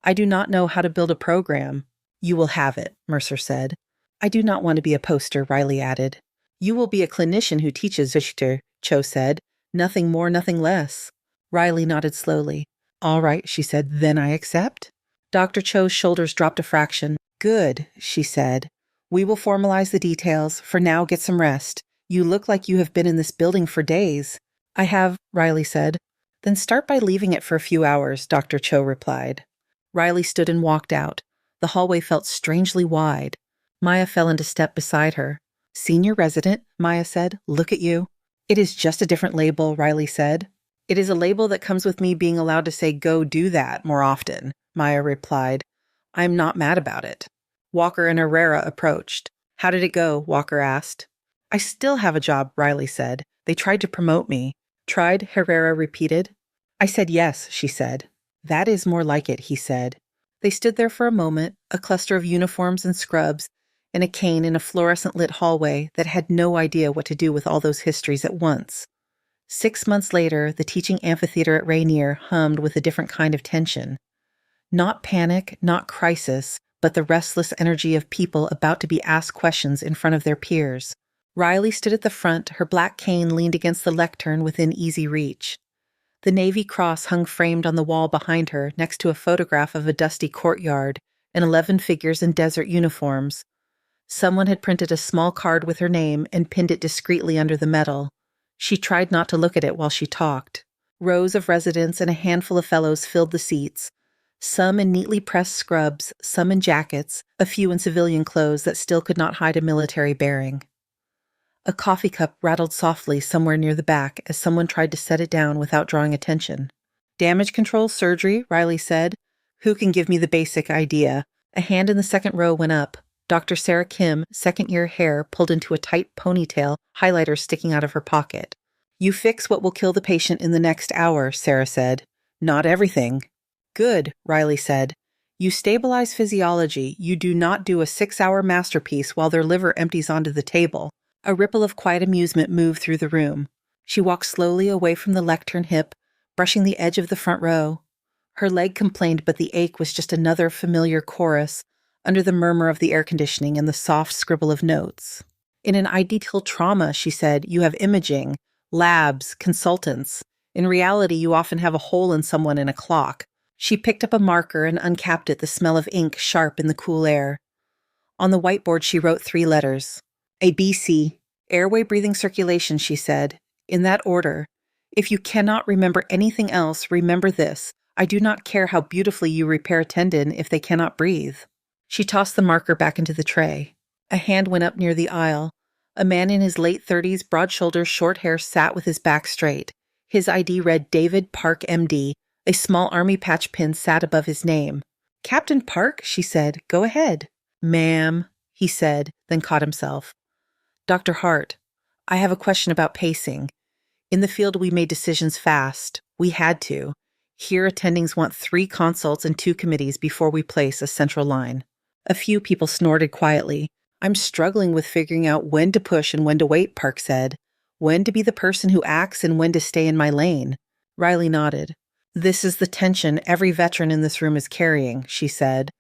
I do not know how to build a program. You will have it, Mercer said. I do not want to be a poster, Riley added. You will be a clinician who teaches, Victor, Cho said. Nothing more, nothing less. Riley nodded slowly. All right, she said, then I accept. Dr. Cho's shoulders dropped a fraction. Good, she said. We will formalize the details. For now, get some rest. You look like you have been in this building for days. I have, Riley said. Then start by leaving it for a few hours, Dr. Cho replied. Riley stood and walked out. The hallway felt strangely wide. Maya fell into step beside her. Senior resident, Maya said. Look at you. It is just a different label, Riley said. It is a label that comes with me being allowed to say go do that more often, Maya replied. I am not mad about it. Walker and Herrera approached. How did it go? Walker asked. I still have a job, Riley said. They tried to promote me. Tried, Herrera repeated. I said yes, she said. That is more like it, he said. They stood there for a moment, a cluster of uniforms and scrubs, and a cane in a fluorescent-lit hallway that had no idea what to do with all those histories at once. 6 months later, the teaching amphitheater at Rainier hummed with a different kind of tension. Not panic, not crisis, but the restless energy of people about to be asked questions in front of their peers. Riley stood at the front, her black cane leaned against the lectern within easy reach. The Navy Cross hung framed on the wall behind her next to a photograph of a dusty courtyard and 11 figures in desert uniforms. Someone had printed a small card with her name and pinned it discreetly under the metal. She tried not to look at it while she talked. Rows of residents and a handful of fellows filled the seats, some in neatly pressed scrubs, some in jackets, a few in civilian clothes that still could not hide a military bearing. A coffee cup rattled softly somewhere near the back as someone tried to set it down without drawing attention. Damage control surgery, Riley said. Who can give me the basic idea? A hand in the second row went up. Dr. Sarah Kim, second-year hair pulled into a tight ponytail, highlighter sticking out of her pocket. You fix what will kill the patient in the next hour, Sarah said. Not everything. Good, Riley said. You stabilize physiology. You do not do a 6-hour masterpiece while their liver empties onto the table. A ripple of quiet amusement moved through the room. She walked slowly away from the lectern hip, brushing the edge of the front row. Her leg complained, but the ache was just another familiar chorus under the murmur of the air conditioning and the soft scribble of notes. In an ideal trauma, she said, you have imaging, labs, consultants. In reality, you often have a hole in someone in a clock. She picked up a marker and uncapped it, the smell of ink sharp in the cool air. On the whiteboard, she wrote 3 letters. A BC. Airway breathing circulation, she said. In that order. If you cannot remember anything else, remember this. I do not care how beautifully you repair a tendon if they cannot breathe. She tossed the marker back into the tray. A hand went up near the aisle. A man in his late 30s, broad shoulders, short hair, sat with his back straight. His ID read David Park, MD. A small army patch pin sat above his name. Captain Park, she said. Go ahead. Ma'am, he said, then caught himself. Dr. Hart, I have a question about pacing. In the field, we made decisions fast. We had to. Here, attendings want 3 consults and 2 committees before we place a central line. A few people snorted quietly. I'm struggling with figuring out when to push and when to wait, Park said. When to be the person who acts and when to stay in my lane. Riley nodded. This is the tension every veteran in this room is carrying, she said.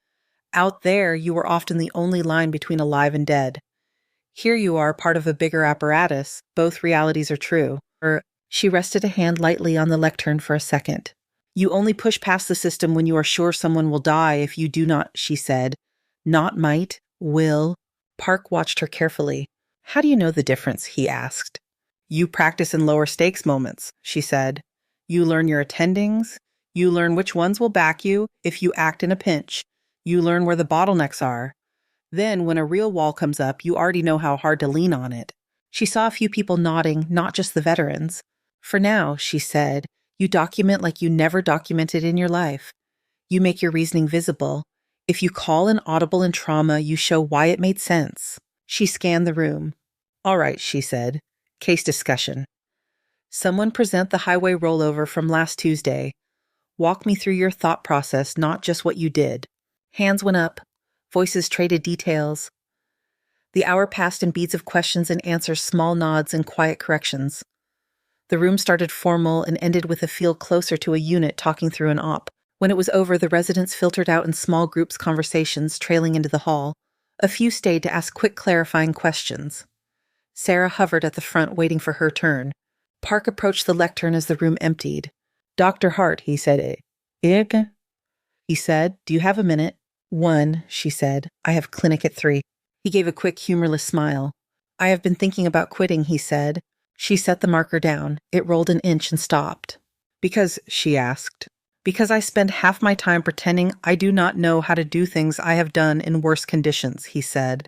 Out there, you were often the only line between alive and dead. Here you are, part of a bigger apparatus. Both realities are true. She rested a hand lightly on the lectern for a second. You only push past the system when you are sure someone will die if you do not, she said. Not might, will. Park watched her carefully. How do you know the difference? He asked. You practice in lower stakes moments, she said. You learn your attendings. You learn which ones will back you if you act in a pinch. You learn where the bottlenecks are. Then, when a real wall comes up, you already know how hard to lean on it. She saw a few people nodding, not just the veterans. For now, she said, you document like you never documented in your life. You make your reasoning visible. If you call an audible in trauma, you show why it made sense. She scanned the room. All right, she said. Case discussion. Someone present the highway rollover from last Tuesday. Walk me through your thought process, not just what you did. Hands went up. Voices traded details. The hour passed in beads of questions and answers, small nods and quiet corrections. The room started formal and ended with a feel closer to a unit talking through an op. When it was over, the residents filtered out in small groups, conversations trailing into the hall. A few stayed to ask quick clarifying questions. Sarah hovered at the front, waiting for her turn. Park approached the lectern as the room emptied. Dr. Hart, he said. Ik? He said, do you have a minute? 1, she said. I have clinic at 3. He gave a quick, humorless smile. I have been thinking about quitting, he said. She set the marker down. It rolled an inch and stopped. Because, she asked. Because I spend half my time pretending I do not know how to do things I have done in worse conditions, he said.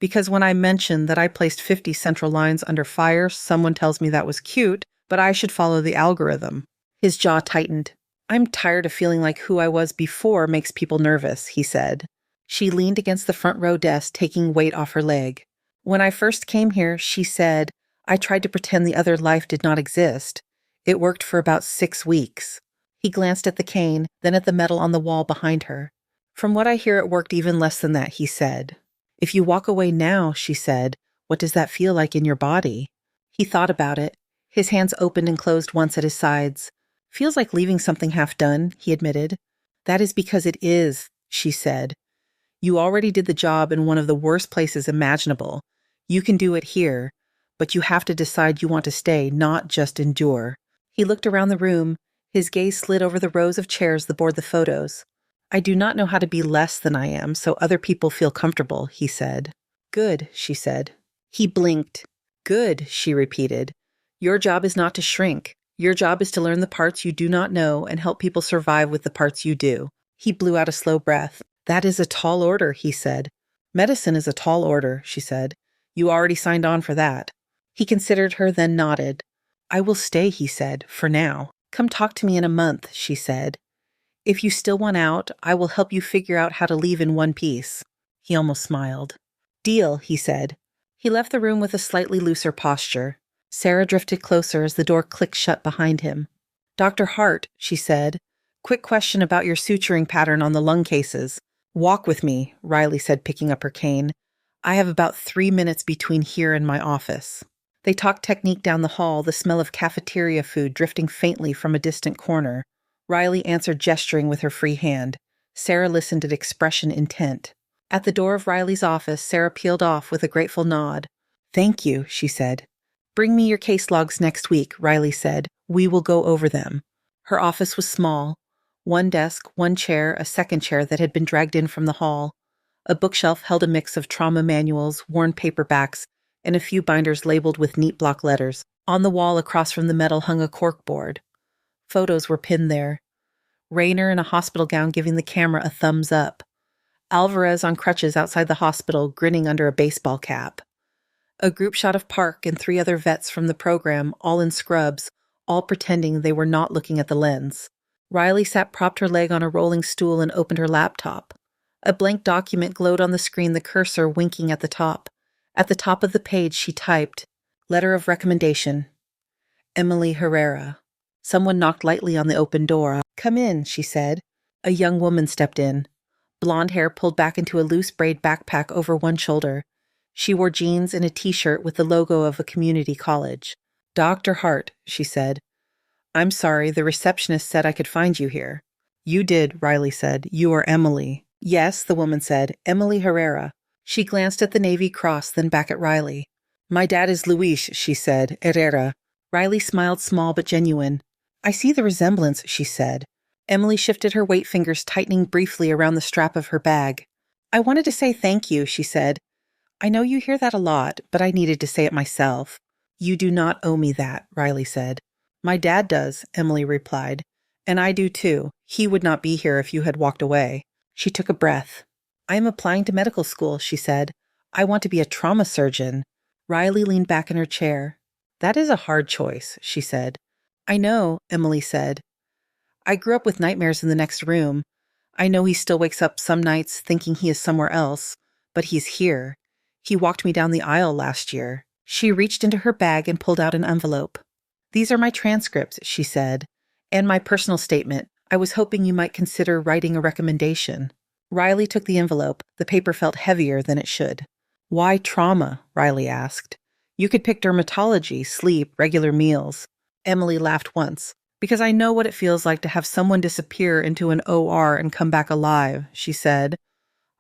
Because when I mention that I placed 50 central lines under fire, someone tells me that was cute, but I should follow the algorithm. His jaw tightened. I'm tired of feeling like who I was before makes people nervous, he said. She leaned against the front row desk, taking weight off her leg. When I first came here, she said, I tried to pretend the other life did not exist. It worked for about 6 weeks. He glanced at the cane, then at the metal on the wall behind her. From what I hear, it worked even less than that, he said. If you walk away now, she said, what does that feel like in your body? He thought about it. His hands opened and closed once at his sides. Feels like leaving something half done, he admitted. That is because it is, she said. You already did the job in one of the worst places imaginable. You can do it here, but you have to decide you want to stay, not just endure. He looked around the room. His gaze slid over the rows of chairs that bore the photos. I do not know how to be less than I am, so other people feel comfortable, he said. Good, she said. He blinked. Good, she repeated. Your job is not to shrink. Your job is to learn the parts you do not know and help people survive with the parts you do. He blew out a slow breath. That is a tall order, he said. Medicine is a tall order, she said. You already signed on for that. He considered her, then nodded. I will stay, he said, for now. Come talk to me in a month, she said. If you still want out, I will help you figure out how to leave in one piece. He almost smiled. Deal, he said. He left the room with a slightly looser posture. Sarah drifted closer as the door clicked shut behind him. Dr. Hart, she said. Quick question about your suturing pattern on the lung cases. Walk with me, Riley said, picking up her cane. I have about 3 minutes between here and my office. They talked technique down the hall, the smell of cafeteria food drifting faintly from a distant corner. Riley answered, gesturing with her free hand. Sarah listened at expression intent. At the door of Riley's office, Sarah peeled off with a grateful nod. Thank you, she said. Bring me your case logs next week, Riley said. We will go over them. Her office was small. 1 desk, 1 chair, a second chair that had been dragged in from the hall. A bookshelf held a mix of trauma manuals, worn paperbacks, and a few binders labeled with neat block letters. On the wall across from the metal hung a corkboard. Photos were pinned there. Rayner in a hospital gown giving the camera a thumbs up. Alvarez on crutches outside the hospital, grinning under a baseball cap. A group shot of Park and 3 other vets from the program, all in scrubs, all pretending they were not looking at the lens. Riley sat propped her leg on a rolling stool and opened her laptop. A blank document glowed on the screen, the cursor winking at the top. At the top of the page, she typed, Letter of Recommendation. Emily Herrera. Someone knocked lightly on the open door. Come in, she said. A young woman stepped in. Blonde hair pulled back into a loose braid backpack over one shoulder. She wore jeans and a t-shirt with the logo of a community college. Dr. Hart, she said. I'm sorry, the receptionist said I could find you here. You did, Riley said. You are Emily. Yes, the woman said. Emily Herrera. She glanced at the Navy Cross, then back at Riley. My dad is Luis, she said. Herrera. Riley smiled, small but genuine. I see the resemblance, she said. Emily shifted her weight fingers, tightening briefly around the strap of her bag. I wanted to say thank you, she said. I know you hear that a lot, but I needed to say it myself. You do not owe me that, Riley said. My dad does, Emily replied. And I do too. He would not be here if you had walked away. She took a breath. I am applying to medical school, she said. I want to be a trauma surgeon. Riley leaned back in her chair. That is a hard choice, she said. I know, Emily said. I grew up with nightmares in the next room. I know he still wakes up some nights thinking he is somewhere else, but he's here. He walked me down the aisle last year. She reached into her bag and pulled out an envelope. These are my transcripts, she said, and my personal statement. I was hoping you might consider writing a recommendation. Riley took the envelope. The paper felt heavier than it should. Why trauma? Riley asked. You could pick dermatology, sleep, regular meals. Emily laughed once. Because I know what it feels like to have someone disappear into an OR and come back alive, she said.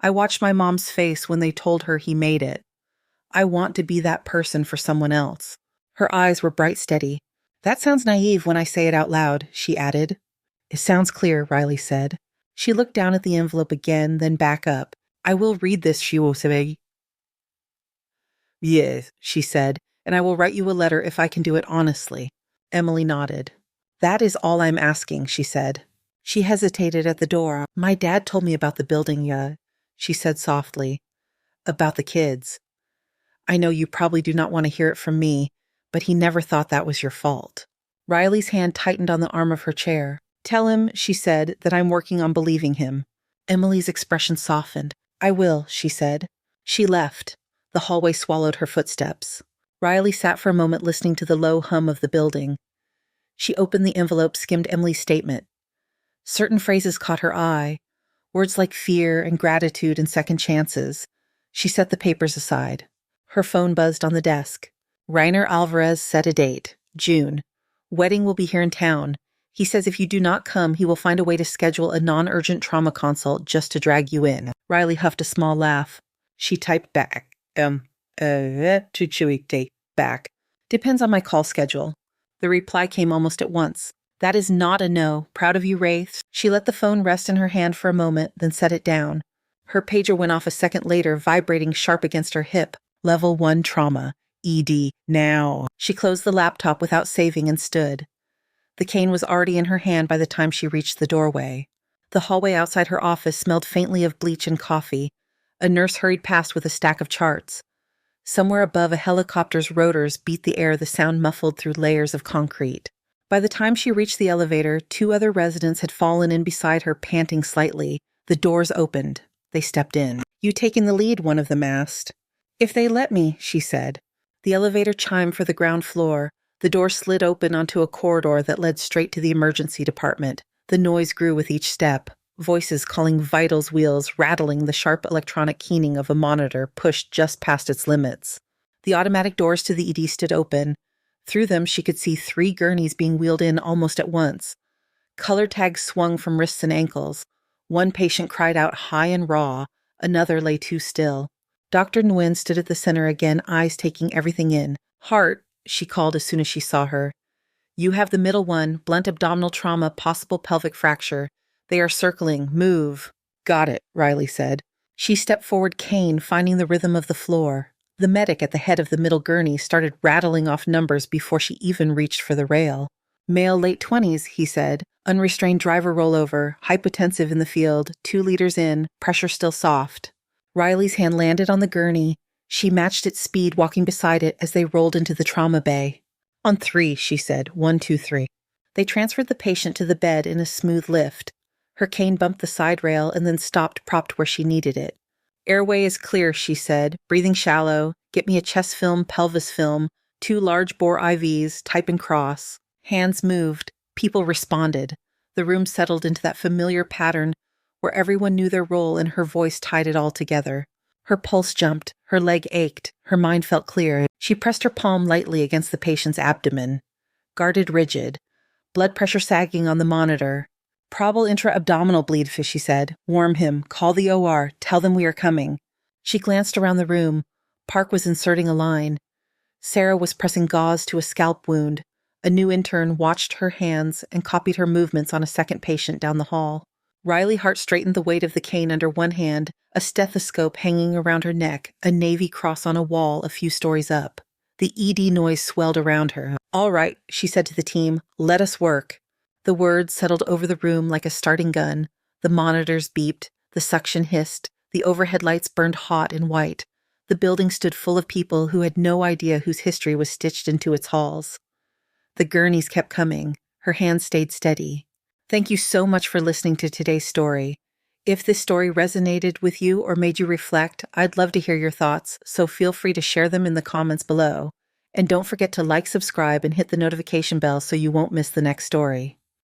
I watched my mom's face when they told her he made it. I want to be that person for someone else. Her eyes were bright steady. That sounds naive when I say it out loud, she added. It sounds clear, Riley said. She looked down at the envelope again, then back up. I will read this, she will say. Yes, she said, and I will write you a letter if I can do it honestly. Emily nodded. That is all I'm asking, she said. She hesitated at the door. My dad told me about the building, she said softly. About the kids. I know you probably do not want to hear it from me, but he never thought that was your fault. Riley's hand tightened on the arm of her chair. Tell him, she said, that I'm working on believing him. Emily's expression softened. I will, she said. She left. The hallway swallowed her footsteps. Riley sat for a moment listening to the low hum of the building. She opened the envelope, skimmed Emily's statement. Certain phrases caught her eye, words like fear and gratitude and second chances. She set the papers aside. Her phone buzzed on the desk. Rainer Alvarez set a date, June. Wedding will be here in town. He says if you do not come, he will find a way to schedule a non-urgent trauma consult just to drag you in. Riley huffed a small laugh. She typed back. Back. Depends on my call schedule. The reply came almost at once. That is not a no. Proud of you, Wraith. She let the phone rest in her hand for a moment, then set it down. Her pager went off a second later, vibrating sharp against her hip. Level 1 trauma. ED. Now. She closed the laptop without saving and stood. The cane was already in her hand by the time she reached the doorway. The hallway outside her office smelled faintly of bleach and coffee. A nurse hurried past with a stack of charts. Somewhere above, a helicopter's rotors beat the air, the sound muffled through layers of concrete. By the time she reached the elevator, 2 other residents had fallen in beside her, panting slightly. The doors opened. They stepped in. You taking the lead, one of them asked. If they let me, she said. The elevator chimed for the ground floor. The door slid open onto a corridor that led straight to the emergency department. The noise grew with each step. Voices calling vitals wheels, rattling the sharp electronic keening of a monitor pushed just past its limits. The automatic doors to the ED stood open. Through them, she could see 3 gurneys being wheeled in almost at once. Color tags swung from wrists and ankles. One patient cried out high and raw. Another lay too still. Dr. Nguyen stood at the center again, eyes taking everything in. Heart, she called as soon as she saw her. You have the middle one, blunt abdominal trauma, possible pelvic fracture. They are circling. Move. Got it, Riley said. She stepped forward, cane, finding the rhythm of the floor. The medic at the head of the middle gurney started rattling off numbers before she even reached for the rail. Male late 20s, he said. Unrestrained driver rollover, hypotensive in the field, 2 liters in, pressure still soft. Riley's hand landed on the gurney. She matched its speed, walking beside it as they rolled into the trauma bay. On 3, she said. 1, 2, 3. They transferred the patient to the bed in a smooth lift. Her cane bumped the side rail and then stopped propped where she needed it. Airway is clear, she said. Breathing shallow. Get me a chest film, pelvis film, 2 large bore IVs, type and cross. Hands moved. People responded. The room settled into that familiar pattern where everyone knew their role and her voice tied it all together. Her pulse jumped. Her leg ached. Her mind felt clear. She pressed her palm lightly against the patient's abdomen. Guarded rigid. Blood pressure sagging on the monitor. Probable intra-abdominal bleed, she said. Warm him. Call the OR. Tell them we are coming. She glanced around the room. Park was inserting a line. Sarah was pressing gauze to a scalp wound. A new intern watched her hands and copied her movements on a second patient down the hall. Riley Hart straightened the weight of the cane under one hand, a stethoscope hanging around her neck, a navy cross on a wall a few stories up. The ED noise swelled around her. All right, she said to the team. Let us work. The words settled over the room like a starting gun. The monitors beeped. The suction hissed. The overhead lights burned hot and white. The building stood full of people who had no idea whose history was stitched into its halls. The gurneys kept coming. Her hands stayed steady. Thank you so much for listening to today's story. If this story resonated with you or made you reflect, I'd love to hear your thoughts, so feel free to share them in the comments below. And don't forget to like, subscribe, and hit the notification bell so you won't miss the next story.